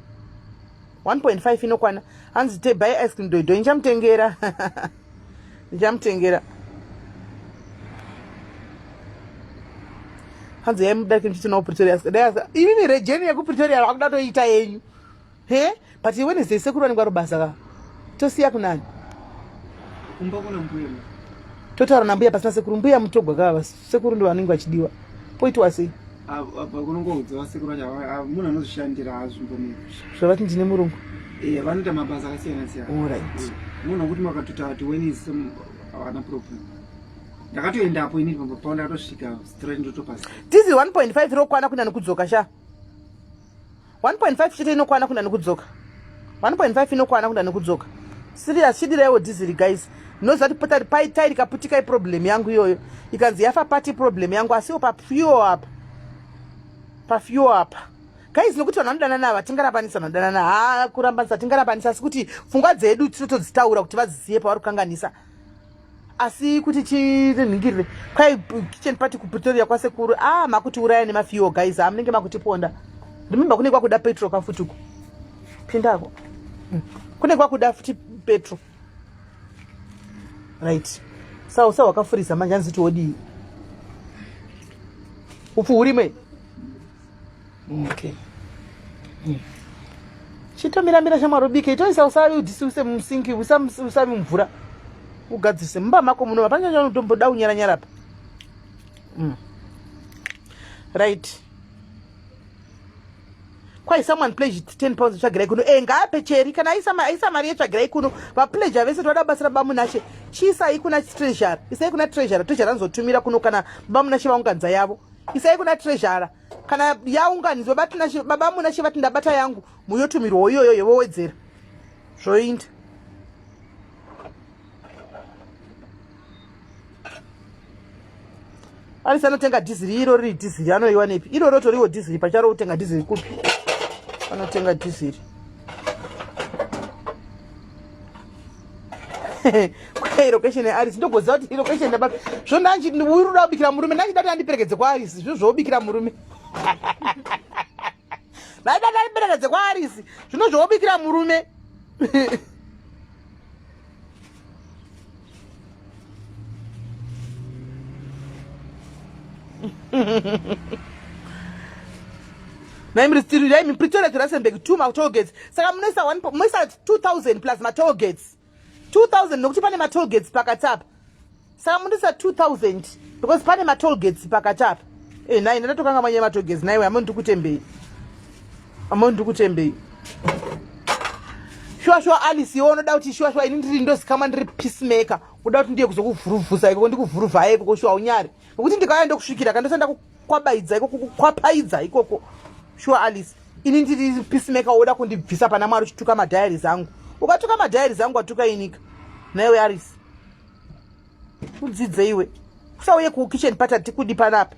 1.5 inokwana hanzi buy ice cream doido nichamutengera hanzi yaimudaki ndichitinawo Pretoria imimi rejeni yekupretoria rakuda toita yenyu but Wednesday sekuru vanenge vari basa ka tosiya kunani kumba kuna mbuya totaura nambuya pasina sekuru mbuya mutogwa kava sekuru ndo vanenge vachidiwa poitwa sei apa kunongoudza sekuru acho munhu anozvishandira azvimbomiri zvavati ndine murungu vanoita mabasa akasiyana siyana alright munhu akuti makatota kuti wenisi havana problem ndakatoendapo ini paunda katosvika straight ndotopasa tizi 1.5 rokwana kunani kudzoka sha 1.5 chete inokwana kunani kudzoka 1.5 inokwana kunani kudzoka serious chidiraiwo diesel guys noziva kuti paitairi kaputika iproblem yangu iyoyo ikanzi yafa pati problem yangu asiwo pafuel apa guys nokuti vanhu vanodana nava tingarapanisa vanodana na kurambanisa tingarapanisa asi kuti pfungwa dzedu tinotodzitaura kuti vazizive pavari kukanganisa asi kuti chinhingirire kwai kitchen party kupretoria kwasekuru makuti uraya nemafuel guys munenge makutiponda remember kune kwakuda petrol kafutuku pindako kune kwakuda futi petrol right sa wakafurisa manje anziti wodii upfu urime okay Chitomira shamarobike itoisa usari udhisuse musinki usami mvura ugadzise mumba mako muno hapana unotomboda unyara pa. Right. Kwai someone pledge 10 pounds tsvagirai kuno ngaape cheri kana aisa mari yetsvagirai kuno vapledge vese toda basa rabamunashe chisai kuna treasure isai kuna treasure anozotumira kuno kana babamunashe vaunganza yavo isai kuna treasure kana yaunganidzwa batunashe babamunashe vati ndabata yangu muyotumirwa iyoyo yevowedzera zvoinda. Arisi anotenga dhiziri iro riri dhiziri anoiwa nepi iro rotoriwo dhiziri pacharo utenga dhiziri kupi anotenga dhiziri location Arisi ndogoziva kuti location ndabaka zvondanji uruda kubikira murume ndachida kuti andiperekedze kwaArisi zvino zvoubikira murume ndaida kuti andiperekedze kwaArisi zvino zvoubikira murume. Naim Pretoria to Rustenburg 2 toll gates. Saka munoisa 2000 plus ma toll gates. 2000 nokuti pane ma toll gates pakatapa. Saka munoisa 2000 because pane ma toll gates pakatapa. Nai ndatokanga manye ma toll gates naiwe amuntu kutembei. Shwa Alice yono dauti shwa ini ndiri ndosikama ndiri peacemaker. Kuda kuti ndiye kuzokuvhuruvhusa iko ndikuvhuruvha iko koshwa unyari. Nokuti ndikaenda kusvikira kandosenda kwabaidza iko kwapaidza ikoko. Shwa Alice ini ndiri peacemaker oda kundibvisa pana Mwari uchituka madiaries angu. Ukatuka madiaries angu atuka inika. Naiwe Alice. Udzidze iwe. Kusauye ku kitchen party tikudi panapa.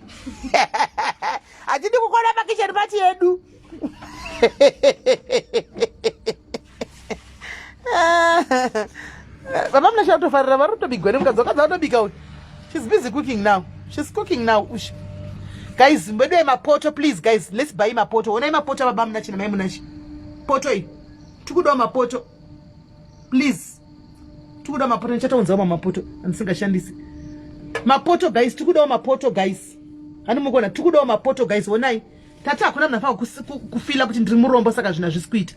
Atidi kukona pa kitchen party yedu. Baba mna shato farira varuto bigwere mukadzoka zato bika. She's busy cooking now. She's cooking now. Guys, mbede mapoto please guys. Let's buy mapoto. Ona mapoto baba mna china mai munashi. Poto hii. Tukudoa mapoto. Please. Tukudoa mapoto nchata unzaoma mapoto. Ansinga shandisi. Mapoto guys, tukudoa mapoto guys. Hani mugona tukudoa mapoto guys. Onai. Tata hakuna mnafaa kufila kuti ndiri murombo saka zvina zvisikuita.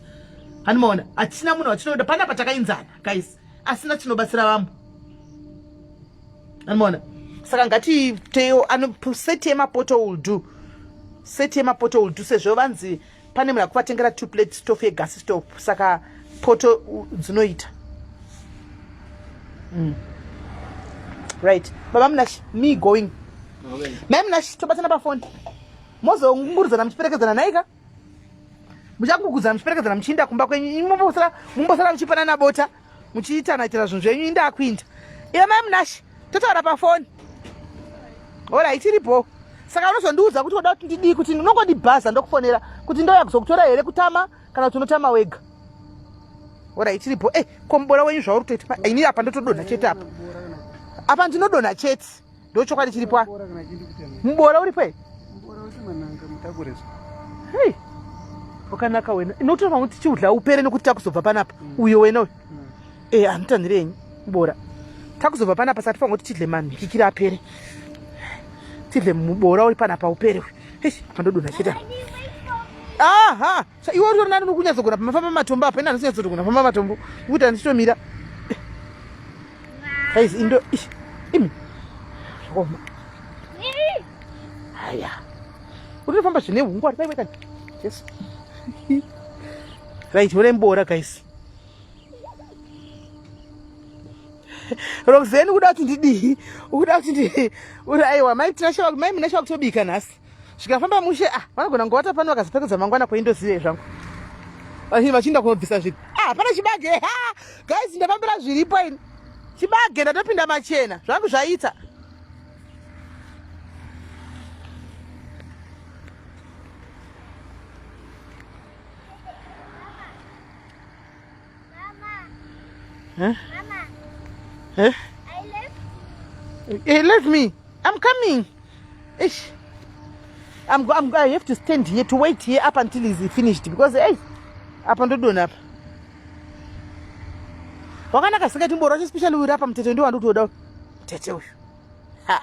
Hani maona atina munhu watinoda pana patakainzana guys. Asina tinobatsira vamwe. Hani maona saka ngati teo set yemapoto will do. Set yemapoto will do sezvo vanzi pane munhu akuvatengera 2 plate stove yegas stove saka poto dzinoita. Right. Baba Munashi, me going. Okay. Mai Munashi tobatana pa phone. Mozo ngumburudzana muchiperekedzana naika. Muchakugudzana muchiperekedzana muchinda kumba kwenyu. Mumbosara muchipanana bota. Muchiitana itira zvinhu zvenyu inda kuinda. Iwe Mai Munashi, totaura pa phone. Ora itiripo. Saka unozondiudza kuti unoda kuti ndidii kuti unongodibhaza ndokufonera kuti ndoya kuzokutora here kutama kana kuti unotama wega. Ora itiripo. Kombora wenyu zvauri kutoita. Ini apa ndotodonha chete apa. Apa ndinodonha chete. Ndochokwadi chiripo. Mbora uripo here? Hey. Wakanaka wena. Inotofa kuti chiudla upere nokuti takuzobva panapa. Uyo wena uyu. Anotanhirenyi. Mbora. Takuzobva panapa sati fango kuti tidle manhu kikira apere. Tidle mubora uri panapa upere uyu. Hey, pandodonha chete. Aha. Iwe uri nani unokunyadzogona pamafamba matombo apa. Ina anosinyatsogona pamafamba matombo. Kuti andichitomira. Guys, indo. Zvakoma. Haya. Unofamba zvine hungwa pai wekani. Yes. Right, uri mbora guys. Roxanne kuda kuti ndidii. Ukuda kuti ndi uri aiwa mai Munashe wakutobika nhasi. Zvikafamba mushe vanogona ngowata pano vakazipfekedza mangwana kweindozive zvangu. Asi machinda kunobvisa zviri. Pana chibage. Guys, ndafambira zviripo ini. Chibage ndatopinda machena. Zvangu zvaita. Huh? Mama. Huh? I left. Hey, let me. I'm coming. Ish. I have to stand here to wait here up until he's finished because up ndodona apa. Wakanaka sikati mbora especially uri apa mtete ndo wandotoda. Mtete uyu. Ha.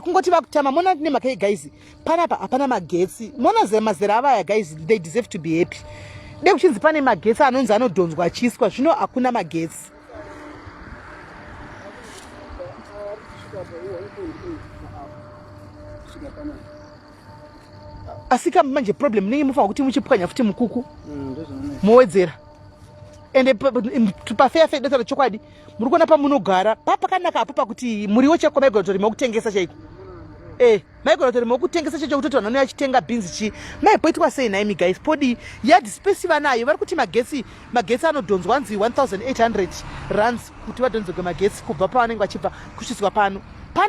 kungoti vakutama mona tine mhaka guys panapa hapana magetsi mona mazera avaya guys they deserve to be happy de kuchinzi pane magetsi anonzi anodhonzwa achiswa zvino hakuna magetsi asika manje problem ningi mufanira kuti muchipwanya futi mukuku mowedzera ende pafair dota rechokwadi muri kuona pamunogara papakanaka apo pakuti muriwo cheko maigorotori mokutengesa chaiko maigorotori mokutengesa chacho kutoti vanhu vanouya beans chi maipoitwa sei naimi guys podi yard space vanayo vari kuti magetsi anodhonzwa nzi 1800 rands kuti vadhonzerwe magetsi kubva pavanenge vachibva kusvitswa pano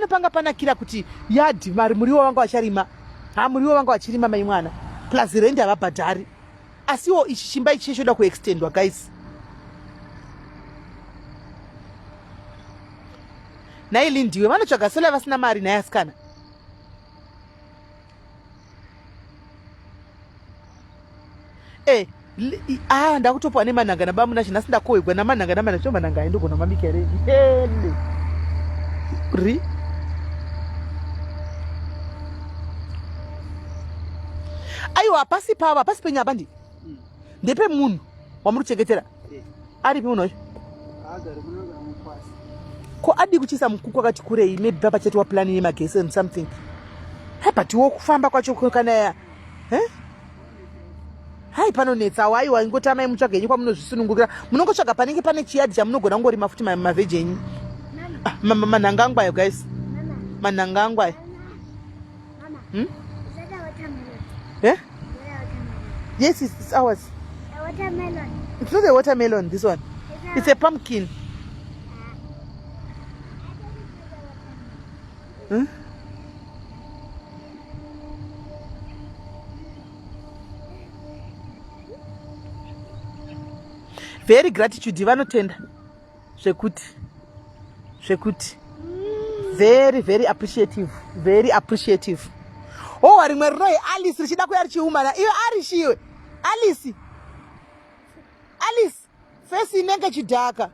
panga panakira kuti yard muriwo vanga vacharima muriwo vanga vachirima mai mwana plus rent havabhadhari asiwo ichi chimba ichi choda kuextendwa guys nailindiwe vanotsvaga sela vasina mari naye asikana ndakutopiwa nemanhanga nabamunashe nhasi ndakohwegwa namanhanga namanhanga manhanga aindogona mabika redi ri aiwa hapasi pavo hapasi penyu apa ndepe munhu wamuri kuchengetera aripi munhu wacho ko adi kuchisa mukuku akati kurei maybe papa chati waplani yemagesi and something but wokufamba kwacho kana hai panonetsa waiwa ingotamai mutsvaga henyu kwamunozvisunungurira munongotsvaga panenge pane chiyadi chamunogona kungorima futi mavheji enyu manhanga angwayo guys manhanga angwayo Yes, it's ours. A watermelon. It's not a watermelon, this one. It's a pumpkin. Very gratitude, vanotenda. Zvekuti. Very, very appreciative. Very appreciative. Rimwe roi Alice richida kuya richiumana iyo arishiwe Alice face inenge chidhaka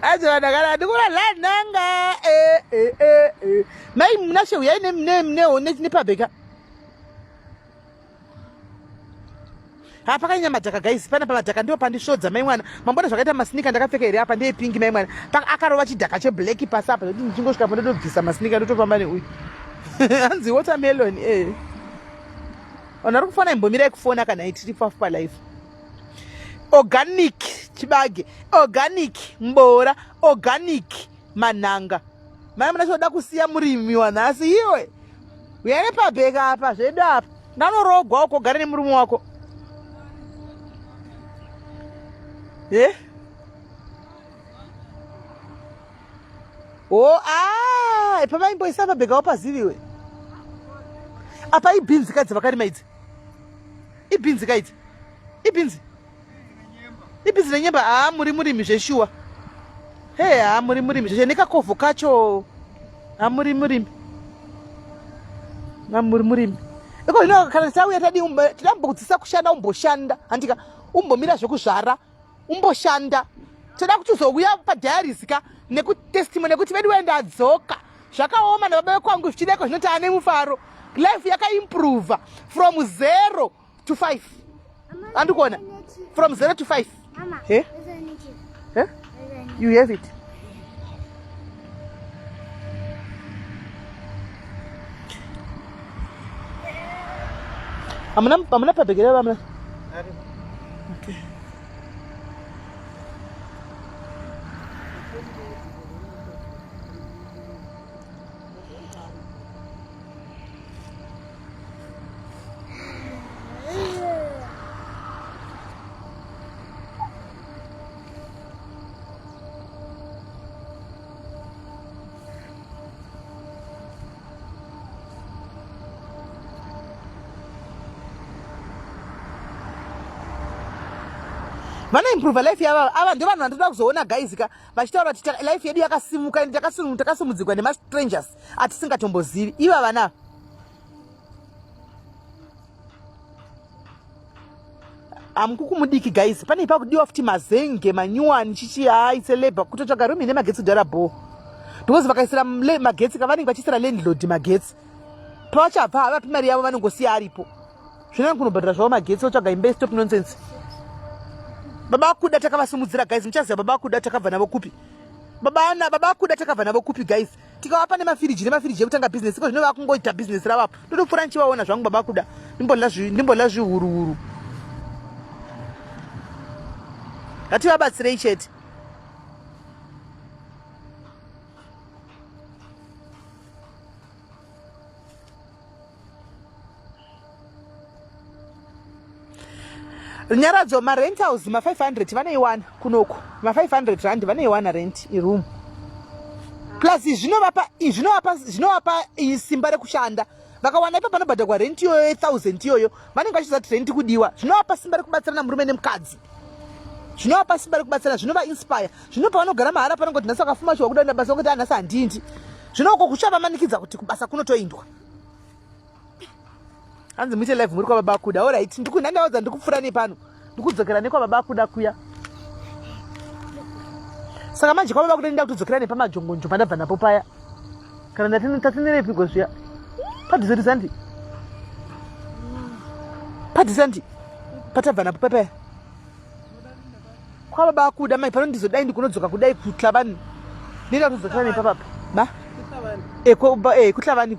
azvanakana ndikura lanhanga mai Munashe uyai nepabheka pakanyanya madhaka guys panapa madhaka ndiwo pandisvodza mai mwana mambona zvakaita masinika ndakapfeka here apa ndeyepingi mai mwana akarova chidhaka cheblack pasi apa kuti ndichingosvika po ndotobvisa masinika ndotofamba neuyu hanzi watermelon vanhu vari kufona imbomirai kufona kana itiri pafu palife organic chibage organic mbora organic manhanga mai Munashe oda kusiya murimi wanhasi iwe uya nepabheka apa zvedu apa ndanorogwa ukogara nemurume wako pamaimboisa pabheka wapaziviwe apa ibhinzi kadzi vakarima idzi ibhinzi kaidzi ibhinzi nenyemba muri murimi zveshuwa muri murimi zveshe nekakovho kacho muri murimi iko ino kana tauya tidambokudzisa kushanda umboshanda handika umbomira zvekuzvara umboshanda toda kuti uzouya padiaris ka nekutestimony nekuti vedu waenda adzoka zvakaoma nababa kwangu zvichideko zvinoti ane mufaro life yakaimprove from 0 to 5 andikuona from 0 to 5 you have it amuna pabhekera vamna okay vana improve life yava ava ndio vanhu vandoda kuzoona guys ka vachitaura kuti life yedu yakasimuka ende takasimudzirwa nemastrangers atisingatombozivi iva vana Amukukumudiki guys. Pane pakudiwa futi mazenge manyuwani chichi aiseleba kutotsvaga room ine magetsi dharabo. Because vakaisira magetsi kavanenge vachisira landlord magetsi. Pavachabva havapi mari yavo vanongosiya aripo. Zvino kunobhadhara zvavo magetsi otsvaga imba stop nonsense. Baba kuda takavasimudzira guys. Muchaziva baba kuda takabva navo kupi? Baba kuda takabva navo kupi guys? Tikavapa nemafiriji ekutanga business iko zvinova kungoita business ravapo. Totopfuura nichivaona zvangu baba kuda. Ndimbola zvihuruhuru. Ngativabatsirei chete. Runyaradzo marent house ma 500 vaneiwana kunoko. Ma 500 rand vaneiwana rent iroom. Plus zvinovapa simba rekushanda. Vakawana ipa panobhadharwa rent iyoyo 1000 iyoyo vanenge vachizati rent kudiwa. Zvinovapa simba rekubatsirana murume nemukadzi. Zvinovapa simba rekubatsirana, zvinova inspire. Zvino pavanogara mahara panongoti nhasi wakafuma chiwa kuda basa kuti anhasi handindi. Zvinoko kuchavanikidza kuti kubasa kunotoindwa. Hanzi muite live muri kwa baba kuda. Alright, ndikunhandaudza ndikupfuura nepano. Ndikudzokera nekwa baba kuda kuya. Saka manje kwa baba kuda ndinda kutodzokera nepamajongonjo pandabva napo paya. Kana ndatinerepi zviya. Padhizorizandi. Padhizorizandi. Patabva napo paya. Kwa baba kuda mai pano ndizodai ndikunodzoka kudai kutla vanhu. Ndinda kutodzokera nepapapa. Ma? Kutla vanhu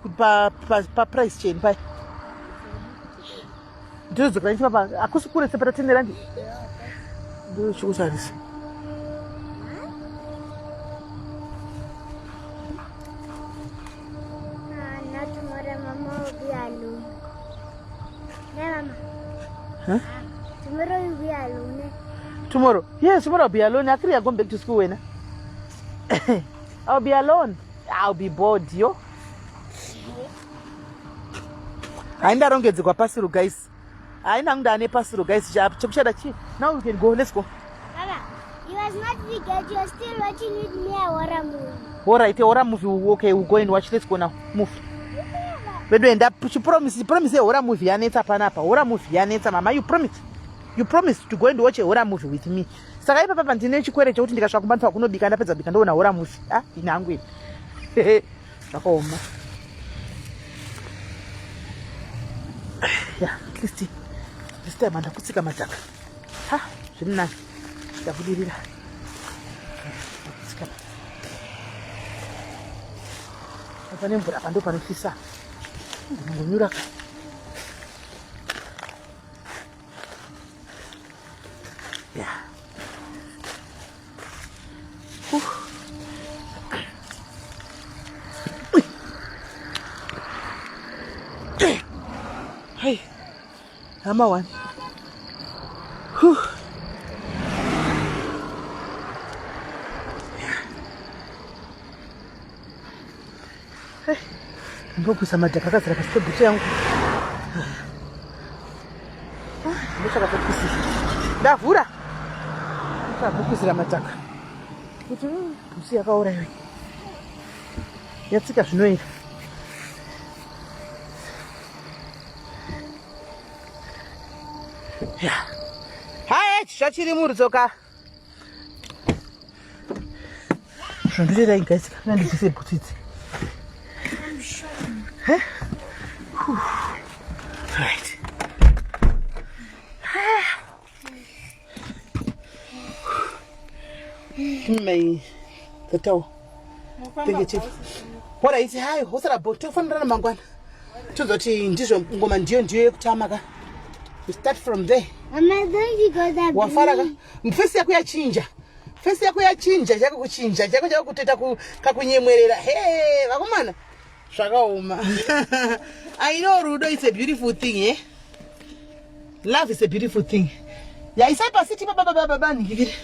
pa price chain paya. Ndizodzoka nechipapa akusi kure sepata 10 rand. Ndochikusarisa. Huh? Tomorrow you'll be alone. Tomorrow? Yes, tomorrow I'll be alone. Actually, I'm going back to school when I'll be alone. I'll be bored, yo. I don't get the pastor guys. I know that pastor guys. Now we can go. Let's go. Baba, you was not forget. You're still watching with me a horror movie. Alright, a horror movie. Okay, we'll go and watch. Let's go now. Move. But when that you promise a horror movie, Aneta Panapa, horror movie, Aneta Mama, you promise to go and watch a horror movie with me. Sakai papa pantine chikwere choti ndikasvakumbanta wakunobika ndapedza bika ndoona horror movie. Ah, inangwe. Ndakaoma. Yeah, at least this time ndakutsika mataka. Ha, zviri nani. Ndakudirira. Ndakutsika. Pane mvura pando panofisa. Ngonyura. Yeah. Hey, I'm one. Hey, ndokusa madhaka kazara pasitebhuti yangu. Ndoshaka kukusira. Ndavhura. Ndakukuzira madhaka. Kuti bhusi yakaurayiwa. Yatsika zvinoira. Yeah. Hi, chachiri murzoka. Shondira guys, kandi ndise butitsi. Huh? Right. The toe. Thank you, Chief. What I say, hi, what's that about? Tofanira mangwana. Tuzoti ndizvo ngoma ndiyo yekutamaka. We start from there. Am I going to go that way? Wafaraga. Mfesi yako yachinja. Fesi yako yachinja, chako kuchinja, chako kuteta kakunyemwerera. Hey, vakomana. Zvakaoma. I know Rudo is a beautiful thing, eh? Love is a beautiful thing. Yeah, is I pass it baba ni. Is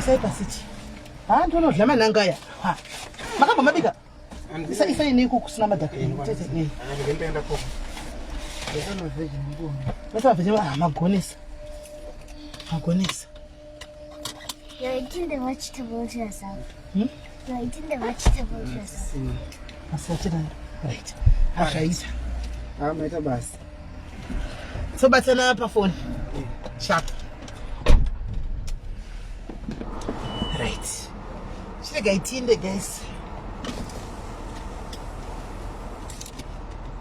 I pass it. I don't know, lama nangaya. Ha. Makamba mabika. Isa iniku kusina madaka. Ngenda ko. Ndezano veje mbona. Basa veje magonesa. Magonesa. You're eating the vegetables yourself. You're eating the vegetables yourself. Asante. Right. Ashaisa. Maita basi. So batsana pa phone. Sharp. Right. Should I get in the guys?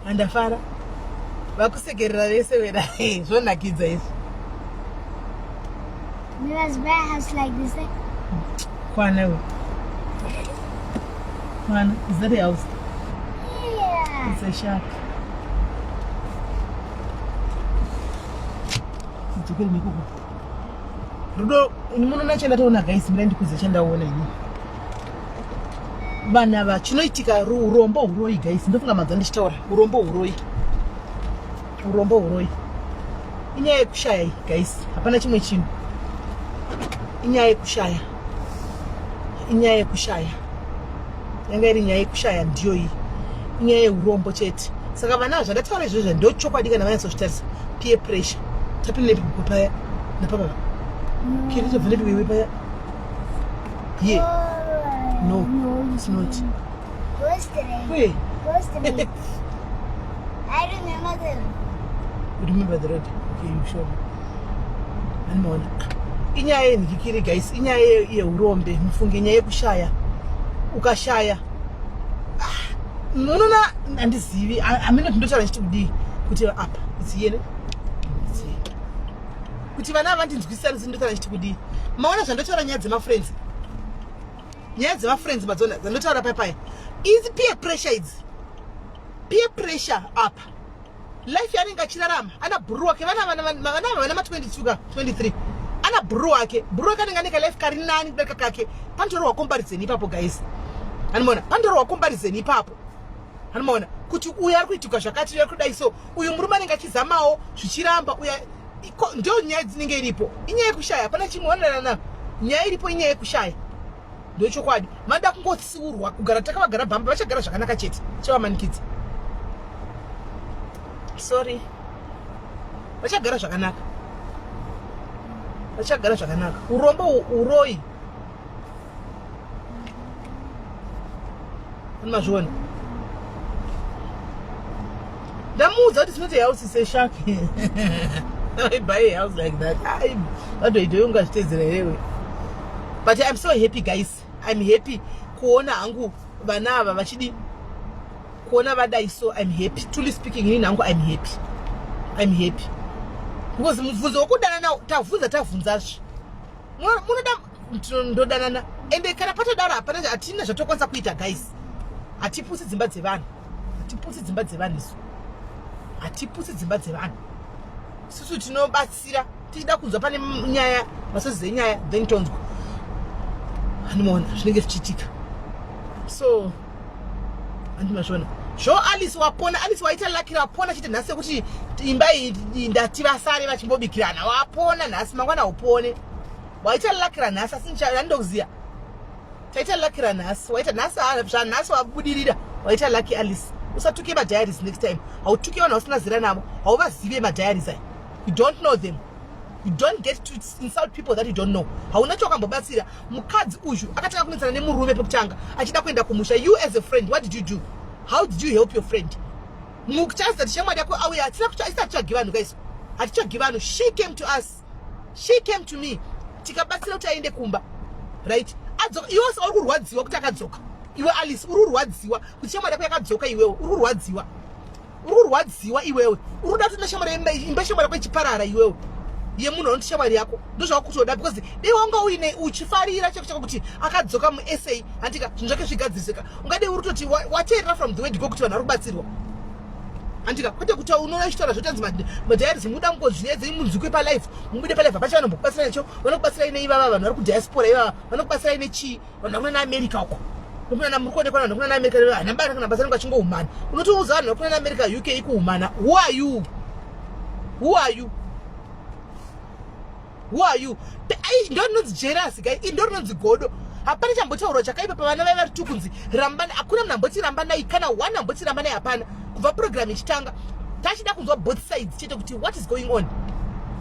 And afara. Vakusegerera vese wena. Zvona kids is. Mira's bear house like this. Kwana. Kwana, is that the house? Yeah. It's a shark. Rudo, munona chenda taona guys, mira ndikuze chenda ona ini. Vana va chinoitika urombo uroi guys, ndofunga madza ndichitaura urombo uroi. Urombo uroi. Inyaya yekushaya guys, hapana chimwe chinhu. Inyaya yekushaya. Inyaya yekushaya. Yanga iri nyaya yekushaya ndiyo iyi. Inyaya yeurombo chete. Saka vana zvandataura izvozvo ndo chokwadi kana vanyatsotarisa peer pressure. Tapine paya napapa. Kiri to village we paya. Yeah. No, it's not. What's today? Wait. What's today? I remember them. You remember the road? Okay, you show me. And more. Inyaya ndikiri guys, inyaya yeurombe, mufunge inyaya yekushaya. Ukashaya. Munona andizivi, amene ndotaura nchitudi kuti apa. Itsiyene. Kuti vana vandinzwisisa ndotaura nchitudi. Maona zvandotaura nyaya dzema friends. Nyaya dzema friends madzona dzandotaura paya. Is peer pressure idzi. Peer pressure apa. Life yaninga chirarama ana buru wake vana 22 ka 23 ana buru wake anenge ane life kari nani kudaka kake pandoro wa comparison ipapo guys anmona pandoro wa comparison ipapo anmona kuti uyu ari kuituka zvakati ari kudai so uyu murume anenge achizamawo zvichiramba uya ndio nyaya dzinenge iripo inyaya yekushaya hapana chimwe na nyaya iripo inyaya yekushaya ndio chokwadi mada kungotsiurwa kugara takavagara bamba vachagara zvakanaka chete chavamanikidzi sorry vachagara zvakanaka urombo uroi unmazviona ndamuudza kuti sinoti house is a shark. I buy a house like that. What do you do? But I'm so happy guys. I'm happy kuona hangu vana ava vachidi kuona vadai, so I'm happy. Truly speaking, ini nangu I'm happy. Because mubvunzo wokudana nawo tavhunzazve. Munoda ndodanana. Ende kana patodaro hapana hatina zvatokwanisa kuita guys. Hatiputsi dzimba dzevanhu. Hatiputsi dzimba dzevanhu. Susu tinobatsira tichida kunzwa pane nyaya masozi enyaya then tonzwa. Hanimona zvinenge zvichiitika. So andimazvona. Alice waita lucky wapona chete nhasi kuti imba iyi ndati vasare vachimbobikirana wapona nhasi mangwana upone. Waita lucky nhasi asi ndokuziya. Taita lucky nhasi waita nhasi wabudirira waita lucky Alice. Usatuke diaries next time. Hautuke vanhu usina zira navo. Hauvazive diaries aya. You don't know them. You don't get to insult people that you don't know. Hauna chokambobatsira mukadzi uyu akatanga kunetsana nemurume pekutanga achida kuenda kumusha. You as a friend, what did you do? How did you help your friend? Mukutasa that shamwadi yako auya atina kuti aisati vanhu guys. Atichagi vanhu. She came to us. She came to me. Tikabatsira kuti aende kumba. Right? Adzoka iwe uri kurwadziwa kuti akadzoka. Iwe Alice uri kurwadziwa kuti shamwadi yako yakadzoka iwewe. Uri kurwadziwa iwewe. Uri kuda kuti shamwadi imba shamwadi yako ichiparara iwewe. Ye munhu anoti shamwadi yako ndozvakutoda because dei wanga uine uchifarira chekuti kuti akadzoka muSA andika zvinhu zvake zvigadzirisika. Ungade uri kutoti wateerera from the word go kuti vanhu vari kubatsirwa. Andika kwete kuti unoona ichitaura zvotanzi madhiaries muda mungodzvinedzei munzwikwe palife mubude palife apacha vanombokubatsira necho vanokubatsira ine ivava vanhu vari kudiaspora ivava vanokubatsira ine chii vanhu vakuna naamerica uko ndokunana muri kuonekwa vanhu vakuna naamerica hanambara kana basa achingoumana unotiudza vanhu vakuna naamerica UK ikuumana. Who are you? Ndononzi jealous guy. Ndononzi godo. Hapana chambotaura chakaipa pavana vaya vari tukunzi rambana. Hakuna munhu amboti rambanai kana one amboti rambanai hapana. Kubva program ichitanga tachida kunzwa both sides chete kuti what is going on.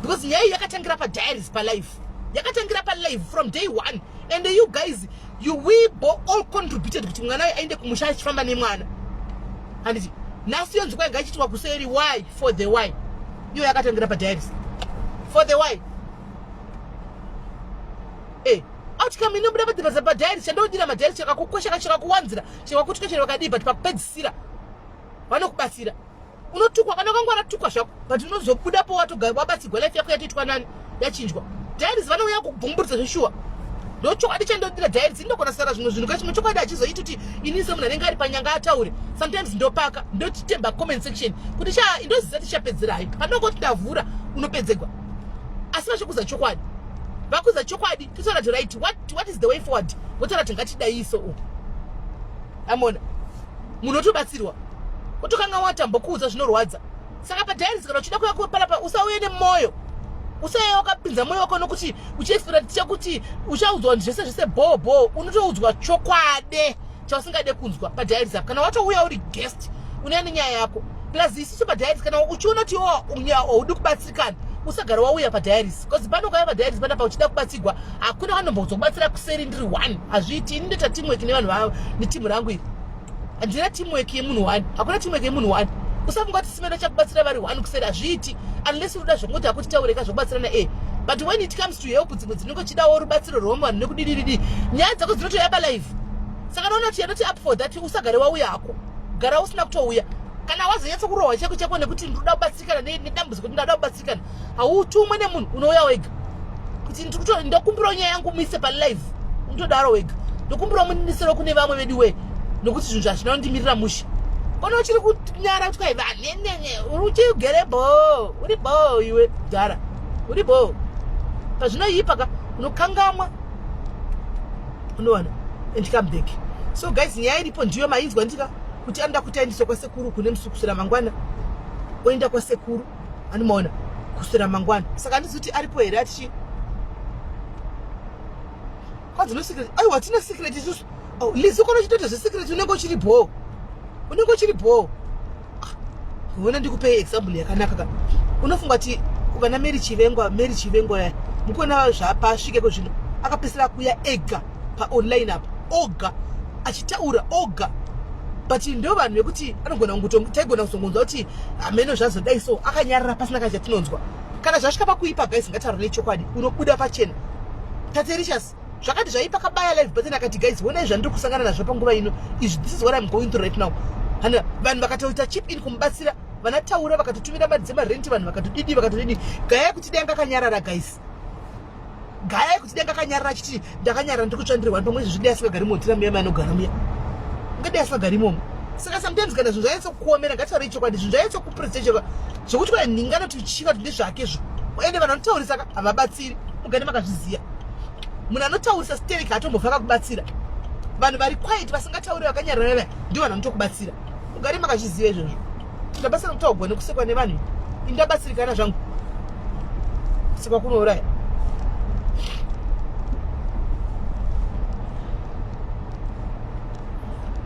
Because nyaya yakatangira padiaries palife. Yakatangira palife from day one. And you guys, we all contributed kuti mwana aende kumusha achifamba nemwana. handiti nhasi yonzwa yanga ichitwa kuseri why for the why iyo yakatangira padiaries for the why outcome inobuda padhibasa padiaries chandoudira madiaries chakakukosha chakakuwanzira chakakutywa chero vakadii but pakupedzisira vanokubatsira unotukwa kana kanga wanatukwa zvako but unozobudapo wabatsirwa life yako yatiitwa nani yachinjwa diaries vanouya kugumburisa zveshuwa ndochokwadi chandodira diaries indokona sara zvimwe kachi muchokwadi achizoiti kuti ini semunhu anenge ari panyanga ataure sometimes ndopaka ndotitemba comment section kuti indozisa tichapedzera hai panongoti ndavhura unopedzegwa asi vachikuza chokwadi vakuza chokwadi totaura to right what is the way forward votaura kuti ngatidaiso amona munotobatsirwa kutokanga watambokuudza zvinorwadza saka padiaries kana uchida kuya kupalapa usauye nemwoyo usauye wakapinza mwoyo wako nokuti uchiexpecta kuti uchaudzwa zvese bhobo unotoudzwa chokwade chausingade kunzwa padiaries apo kana watouya uri guest unaine nyaya yako plus isusu padiaries kana uchiona kuti haudi kubatsirikana usagara wauya padiaries because pano ukauya padiaries panapa uchida kubatsirwa hakuna vanombozokubatsira kuseri ndiri 1 hazviiti ini ndoita teamwork nevanhu netimu rangu iri handina teamwork yemunhu 1 hakuna teamwork yemunhu 1 usafunga kuti simeno chakubatsira vari 1 kuseri hazviiti unless uruda zvongoti hakuti taureka zvokubatsirana but when it comes to help dzimwe dzinenge chidawo rubatsiro rwomunhu nekudidididi nyaya dzako dzinotoya palive saka naona kuti yanoti up for that usagare wauya hako gara usina kutouya kana wazonyatsa kurohwa chako chako nekuti ndinoda kubatsirikana nedambudziko kuti ndada kubatsirikana hautumwe nemunhu unouya wega kuti ndokumbirawo nyaya yangu muise palive unotodaro wega ndokumbirawo munisiro kune vamwe vedu we nokuti zvinhu zvazvinondimirira mushe kono uchiri kunyara kuti kwaiva nenene uchigere uri bo iwe gara uri bo pazvinoipa ka unokangamwa unowana and come back. So guys, nyaya iripo ndiyo mainzwa ndika kuti anoda kuti aendeswe kwasekuru kune musukusira mangwana oenda kwasekuru anomaona kusira mangwana saka handizi aripo here atichi kwanzi no secret aiwa hatina secret isusu lizi ukona uchitoita zvesecret unenge uchiri bho uona ndikupe example yakanaka ka unofunga kuti vana Mary Chivengwa ya mukona zvapasvike kozvino akapesera kuya ega paonline apa oga achitaura oga but ndo vanhu vekuti anogona taigona kuzongonzwa kuti ameno zvazodai so akanyarara pasina kachatinonzwa kana zvasvika pakuipa guys ngataura nechokwadi unobuda pachena taterishas zvakati zvaipa kabaya live but akati guys honai zvandiri kusangana nazvo panguva ino izvi this is what I'm going through right now hana vanhu vakatoita chip in kumubatsira vanataura vakatotumira madzema rent vanhu vakatodidi gaya kuti danga kanyarara guys gaya kuti danga kanyarara chiti ndakanyarara ndikutsvandirwa pamwe zvidai asingagari motira muya manogara muya ngadai asingagari imomo saka sometimes kana zvinhu zvaitsa kuomera ngataura chokwadi zvinhu zvaitsa kupresentera zvokuti kana ningana tuchiva tune zvakezvo ende vanhu vanotaurisa ka havabatsiri mugane makazviziya munhu anotaurisa stereka atombovaka kubatsira vanhu vari quiet vasingatauri vakanyarara ndio vanhu vanotokubatsira mugare makazviziva izvozvo ndabasa kutaugwa nekusekwa nevanhu indabatsirikana zvangu kusekwa kunouraya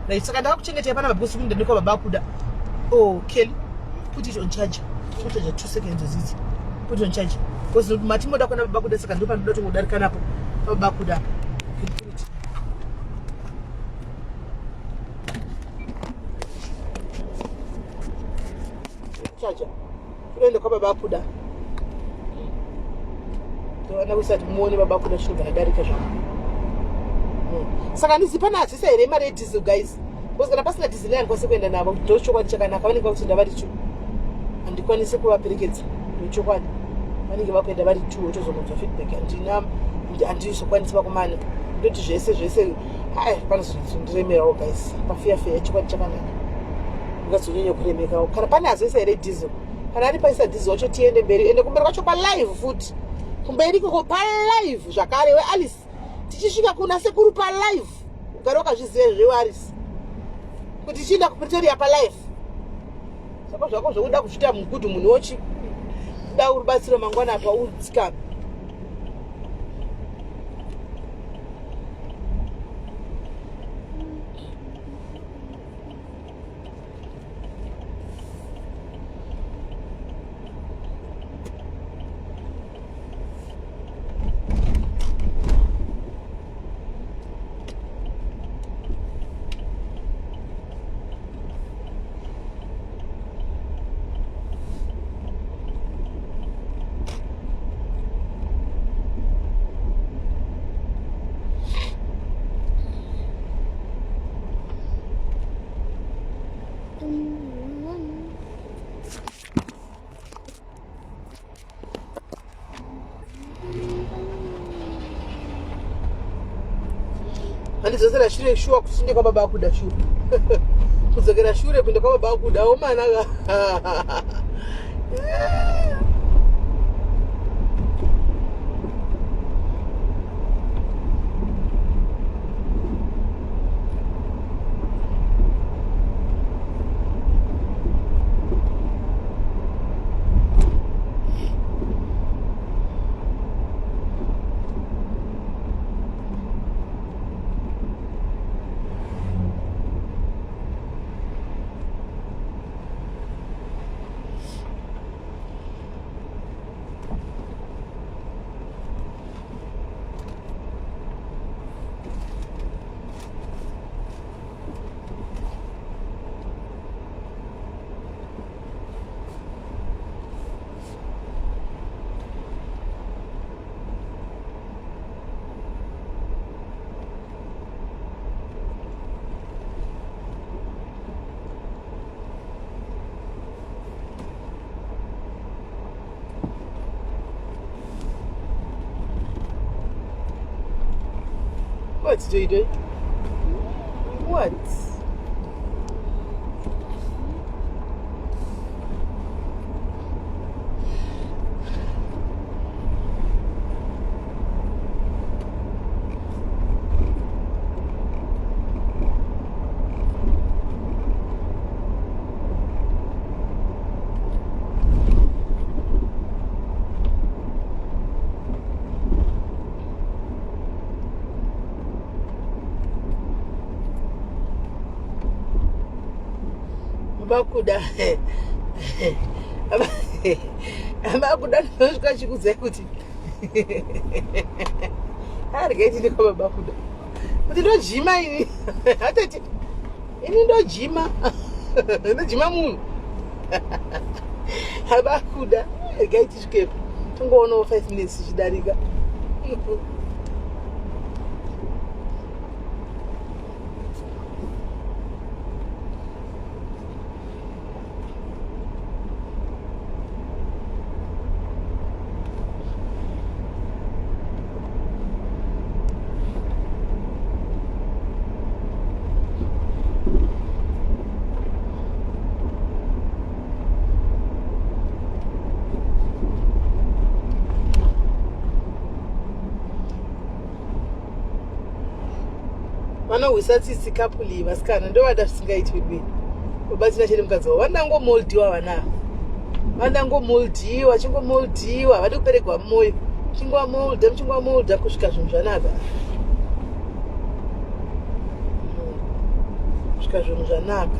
right saka ndakakuchengetera pana mabhuku kuti ndandikwa baba kuda Kelly put it on charge put it 2 seconds zizi put it on charge because matimoda kuna baba kuda saka ndopa ndoto kudarika napo baba kuda charger uende kwa baba kuda to usati muone baba kuda shuga nadarika zvangu saka ndizipana atisa here mari diesel guys because kana pasina diesel yangu kwenda navo ndochokwadi chakanaka vanenge vakuti ndavari 2 andikwanise kuvaperekedza ndochokwadi vanenge vakuenda vari 2 otozomubva feedback andizokwanisa vakumana ndoti zvese panozondiremerawo guys pafiya chokwadi chakanaka ngazonyanya kuremekawo kana pane azoisa here diesel kana ari paisa diesel wacho tiende mberi ende kumberi kwacho palive futi kumberi koko palive zvakare wealice tichisvika kuna sekuru palive ugare wakazviziva zvewarisi kuti tichienda kupretoria palive saka zvako zvokuda kuzvita mugudhu munhu wochi da urubatsiro mangwana apa utsikana Handizosera shure shuwa kusinde kwa baba akuda shure. Kuzogera shure kuende kwa baba akuda omana ga. What do you do? What? Abakuda abakuda nosvika chikudza kuti arikaiti ndiko babakuda kuti ndojima ini hatati ini ndojima ndojima munhu abakuda arikaiti svikepo tongoonawo 5 minutes ichidarika. Vanowisa tsitsi kapuli vasikana ndovada zvisingaitwi bini. Baba tina chiri mukadzi wavo vandangomoldiwa vana vandangomoldiwa chingomoldiwa vadi kuperekwa mwoyo muchingomolda kusvika zvinhu zvanaka kusvika zvinhu zvanaka.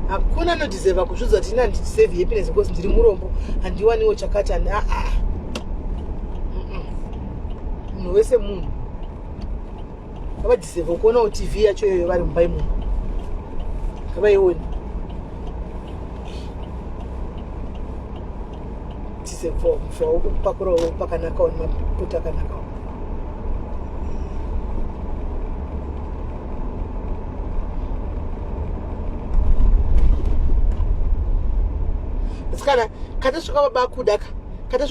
Hakuna anodhizeva kuzviudza kuti ina handidhisevi happiness because ndiri murombo handiwaniwo chakati munhu wese munhu avadhisevha kuonawo TV yacho iyoyo vari mumba imunhu ngavaioni dhisevha pakurawo pakanakawo nemaputa akanakawo. Sikana katasvika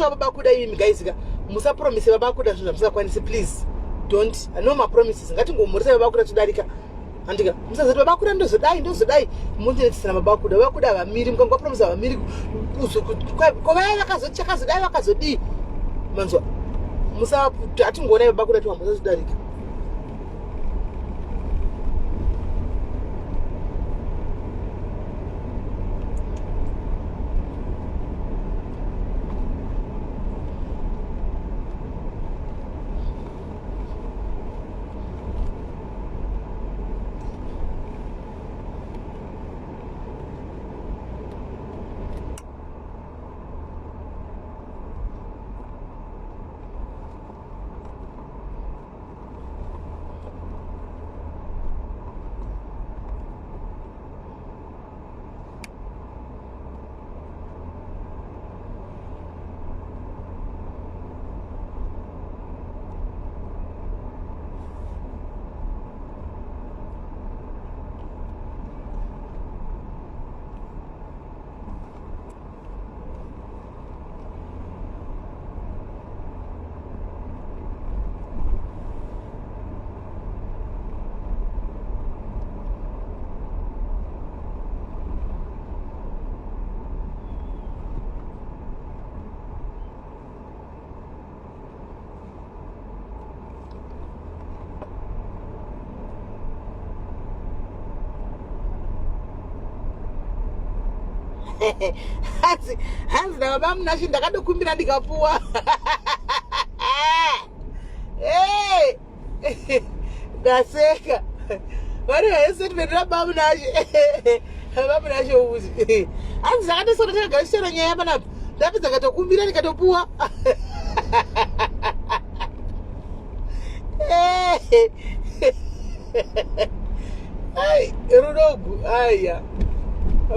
baba kuda imi guysika musapromise baba kuda zvinhu zvamusingakwanisi please don't. I know my promises ngatingomhurisa baba kuda todarika andika musazoti baba kuda ndozodai mundinetisana baba kuda havamiri mukangopromisa havamiri kovaya vakazodai vakazodii manzwa hatingoonai baba kuda tiwambosa todarika. hanzi nababa Munashe ndakadokumbira ndikapuwa. Daseka. Wari hese tvedra baba Munashe. Baba Munashe uzi. Hanzi zakatosora takagashira Nyaya panapa. Ndapedza katokumbira ndikatopuwa. Ai, rudogo, aya.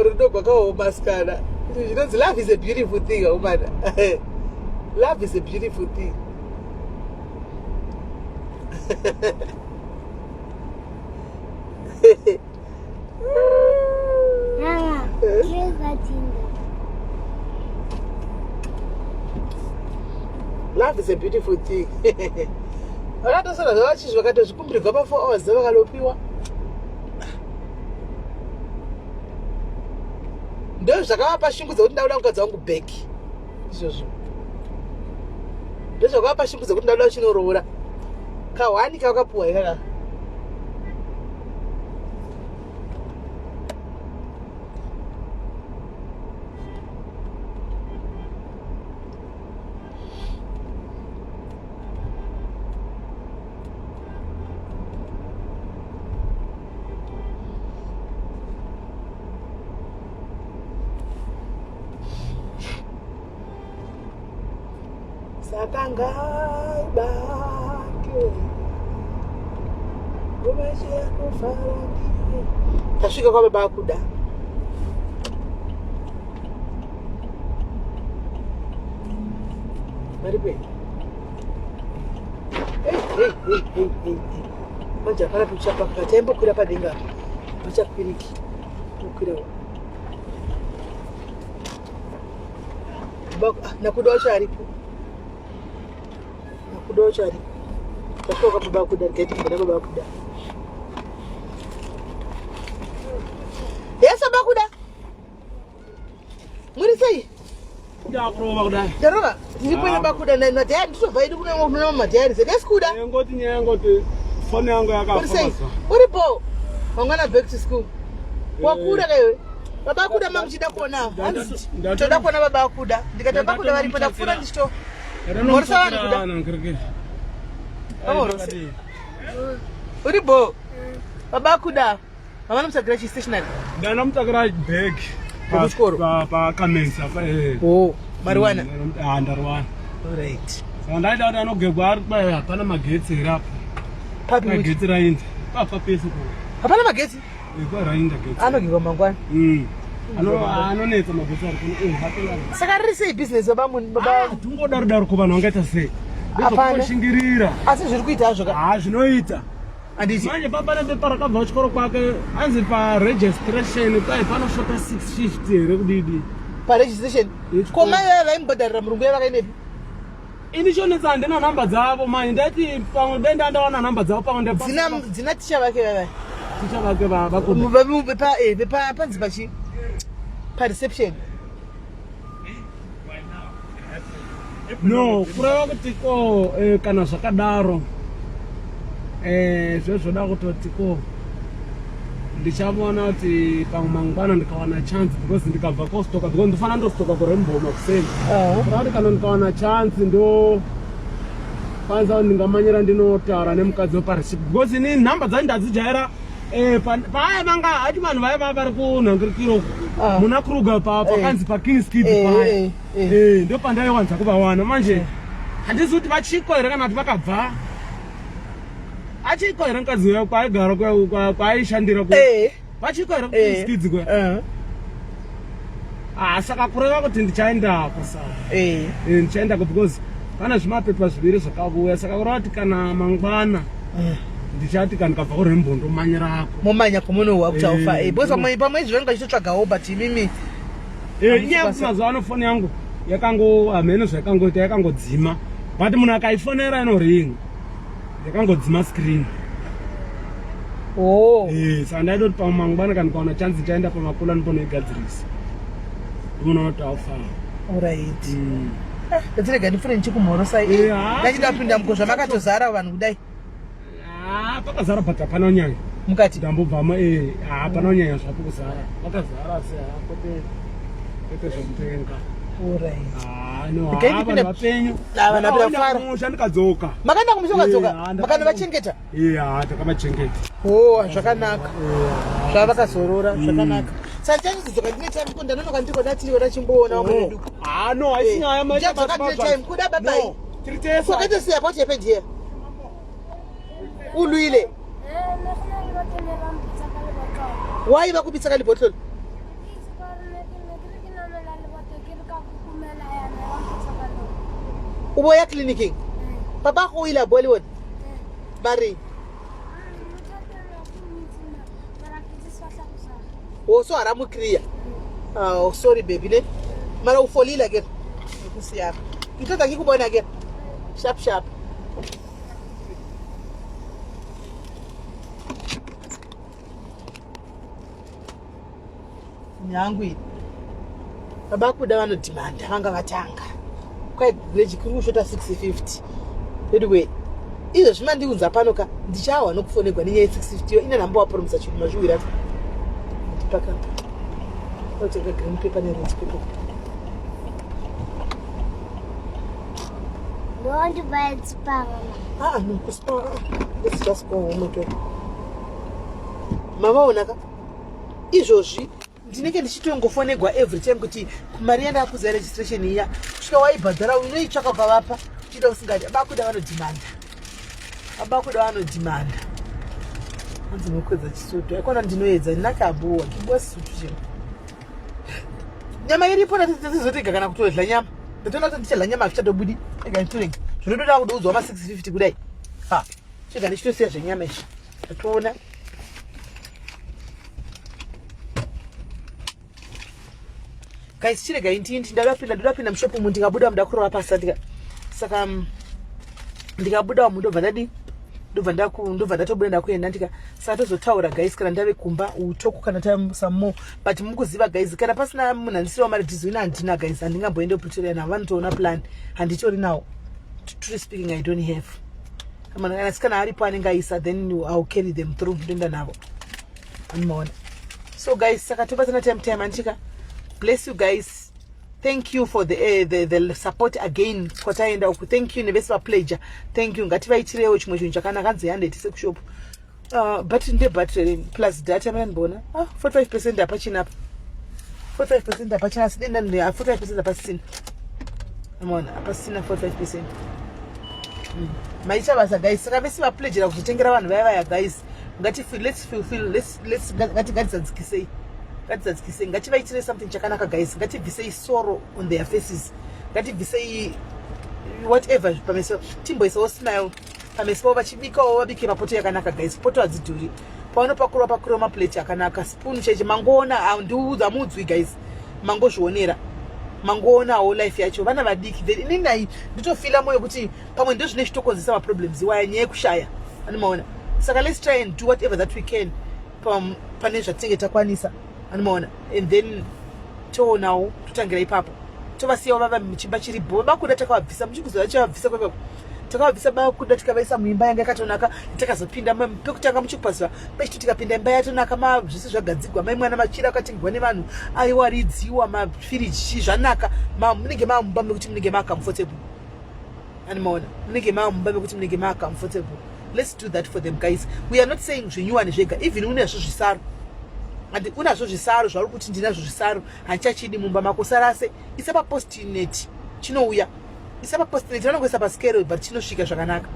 Rudogo akaoma maskana. You know, love is a beautiful thing, oh man. Love is a beautiful thing. Mama, here's that thing. Love is a beautiful thing. Vakatosara zvavachi zvakatozvikumbirwa pa 4 hours vakalopiwa. Ndo zvakavapa shungu dzekuti ndauda mukadzi wangu back. Izvozvo. Ndo zvakavapa shungu dzekuti ndauda uchinoroora. Kawani kakapuwa ikaka. Sakangai bake Munashe kufarandi. Tasvika kwa baba kuda. Maripe. Hey. Manja para kuchapa katembo kura padenga. Acha kupiriki. Ukira. Nakudoa charipo. Kudochari tatoka baba kuda geti kuda baba kuda. Yes baba kuda. Muri sei? Ya baba kuda. Darova, ndipo baba kuda na tayari ndizobvaidi kuna mama tayari. Yes kuda. Ngoti phone yangu yakafamba. Uripo. Wangana back to school. Wakuda kayo. Baba kuda mamchida kuona. Ndoda kuona baba kuda. Ndikati baba kuda varipo ndafuna ndicho. Uribo baba kuda mama msagara chi stationary ndana mutagira bag pa kamensa pa mariwana ndarwana. Alright. Sandaida kuti anogegwa ari pa hapana magetsi rapo. Papi magetsi rainda. Papa pese ko. Hapana magetsi? Iko rainda getsi. Anogegwa mangwana. Anonetsa magetsi ari kuno hapela. Saka riri sei business baba tungodaro ko vanhu vangaita sei. Ndizvokushingirira. Asi zviri kuita hazvo ka? Zvinoita. Anditi. Manje baba nepepa rakabva kuchikoro kwake anzi pa registration kwai panosvota 650 here kudidi. Pa registration? Koma iwe vaimbodharira murungu yavakainepi? Ini chonetsa handina nhamba dzavo manje ndati pamwe denda ndawana nhamba dzavo pamwe ndepa. Dzina ticha vake vava. Ticha vake vakuda. Panzi pachi. Pa reception. No, kureva kuti ko kana zvakadaro zvezvoda kutoti ko ndichavona kuti pamwe mangwana ndikawana chance because ndikabva kostoka because ndofana ndostoka kuremboma kuseni. Kurati kana ndikawana chance ndo kwanza ndingamanyira ndinotaura nemukadzi wepariship because ini nhamba dzani ndadzijaira paya vanga hachi vanhu vaiva vari kunhangirikiro muna kruga pakanzi pakings kid paya ndo pandaiwanza kuvawana manje handisi kuti vachiko here kana kuti vakabva achiko here mukadzi weyo kwaaigara kwaaishandira vachiko here kukings kids kwe saka kureva kuti ndichaendako saa ndichaendako because pana zvimapepa zviviri zvakavuya saka kureva kuti kana mangwana ndichati kana ndikabva kurembo ndomanyirako momanya komunohwa kuti aufa because pamwe zvivenga ichitotsvagawo but imimi inyaya kuti mazuva ano foni yangu hamene zvaikangoita yakangodzima but munhu akaifonera inoringa yakangodzima screen. Saka ndaida kuti pamwe mangwana kana ndikaona chance ndichaenda pamakula ndiponoigadzirisa ndimoona kuti aufana. Alright. Ndatirega ndifune ndichikumhoro sai ndachidapinda mukozva makatozara vanhu kudai. Pakazara but hapana unyanya mukati ndambobvama hapana unyanya zvapo kuzara vakazara se hakote kwete zvomutenga. Alright. No, Ndikaenda hapa vapenyu. Lava napira fara. Ndikadzoka. Makaenda kumusongadzoka. Makandovachengeta. Takamachengeta. Oh, zvakanaka. Zvavakazorora zvakanaka. Saka ndinodzoka ndine time kunda nonoka ndiko datiriona chimboona mwedu. No, haisi nyaya mai. Ndinodzoka ndine time kuda babai. Tiritesa. Kwakati siya what happened here? Ulwile. Why vakupitsa kali bottle? Uboya clinicing. Papa ko ila Bollywood. Bari. Oh, so aramu clear. Oh, sorry baby. Ne. Mara ufolila again. Kusiya. Mtoto akikubona again. Sharp sharp. Nyangwi. Baba kuda vanodhimanda vanga vatanga. Kwai bridge kuri kushota 650. Anyway, izvo zvimandiunza panoka ndichawa nokufonegwa nenyaya 650 yo ine namba waporomisa chinhu mazvivira. Ndipaka. Otenga green paper nered paper. You want to buy a spa? No, kuspa. Let's just go home again. Mama onaka. Izvozvi ndinenge ndichitongofonegwa every time kuti mari yanda kuza registration iya kusvika waibhadhara unoitsvaka pavapa chida usingati abakuda vanodhimanda anzi mukwedza chisoto aikona ndinoedza ndinakabowa kibosi sutu chino nyama iripo natizotega kana kutodla nyama ndatoona kuti ndichadla nyama azvichatobudi ega nditorega zvinotoda kudoudzwa ma 650 kudai chega ndichitosiya zvenyama izvi atoona. Guys, chirega intindi ndadapinda mushopu mu ndikabuda mudakurova pasa saka ndikabuda mudobva ndadi ndobva ndatobuda ndakuenda ndika saka tozotaura guys kana ndave kumba utoku kana tamsamo but mukuziva guys kana pasina munhu andisiriwa mari dhizo handina guys handingamboende Pretoria navo vanotoona plan handitori nawo truly speaking I don't have kana sikana aripo anenge aisa then I'll carry them through ndoenda navo anomaona. So guys saka tobatsana time andika. Bless you guys. Thank you for the support again. Kwataenda uku. Thank you Nevespa Pleasure. Thank you. Ngativaitirewo chimwe chinhu chakanaka kanzi handetise kushop. But plus data manbona. 45% apachina. 45% apachina sidenda 45% apasina. Amona apasina 45%. Maicha basa guys. Saka Vespa Pleasure kutengera vanhu vaya guys. Let's ngatidzadzikisei. Ngativaitire something chakanaka guys. Ngativhisei sorrow on their faces. Ngativhisei whatever pameso timboisawo smile pameso vachibikawo vabike mapoto yakanaka guys. Poto hadzidhuri pakurwa maplate yakanaka spoon cheche mangoona ndiudza mudzwi guys mangozvionera mangoonawo life yacho vana vadiki ininai nditofila moyo kuti pamwe ndo zvine chitokonzesa maproblems iwaya nyaya yekushaya anomaona. Saka let's try and do whatever that we can pane zvatinenge takwanisa anomaona and then toonawo totangira ipapo tovasiyawo vava muchimba chiribo vakuda takavabvisa muchikuzoda chavabvisa kwekako takavabvisa vakuda tikavaisa muimba yanga yakatonaka takazopinda pekutanga muchikupaziva pechito tikapinda imba yatonaka zvese zvagadzigwa maimwana machira akatengwa nevanhu aiwaridziwa mafiriji zvanaka munenge mamumba mekuti munenge macomfortable anomaona munenge mamumba mekuti munenge macomfortable. Let's do that for them guys. We are not saying zvinyuwani zvega even unazvo zvisaro and unazvo zvisaro zvauri kuti ndinazvo zvisaro handichachidi mumba mako sarase isa papostinet chinouya isa papostinet vanongoisa paskero but chinosvika zvakanaka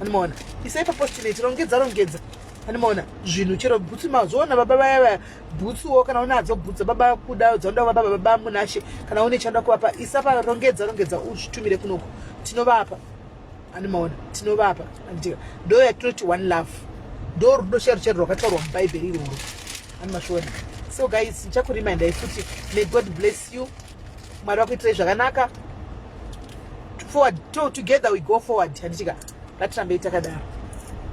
anomaona isa papostinet rongedza anomaona zvinhu chero bhutsu mazvoona baba vaya bhutsuwo kana unadzo bhutsu baba kuda dzaunda baba Munashe kana une chanda kuvapa isa parongedza uzvitumire kunoko tinovapa anomaona tinovapa andika ndo yatinoti one love ndo rudo cheru rwakataurwa mubhaibheri iroro anomashona. So guys ndichakurimindai futi may God bless you mwari vakuitirai zvakanaka forward together we go forward handitika ngatirambei takadaro.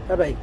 Bye bye.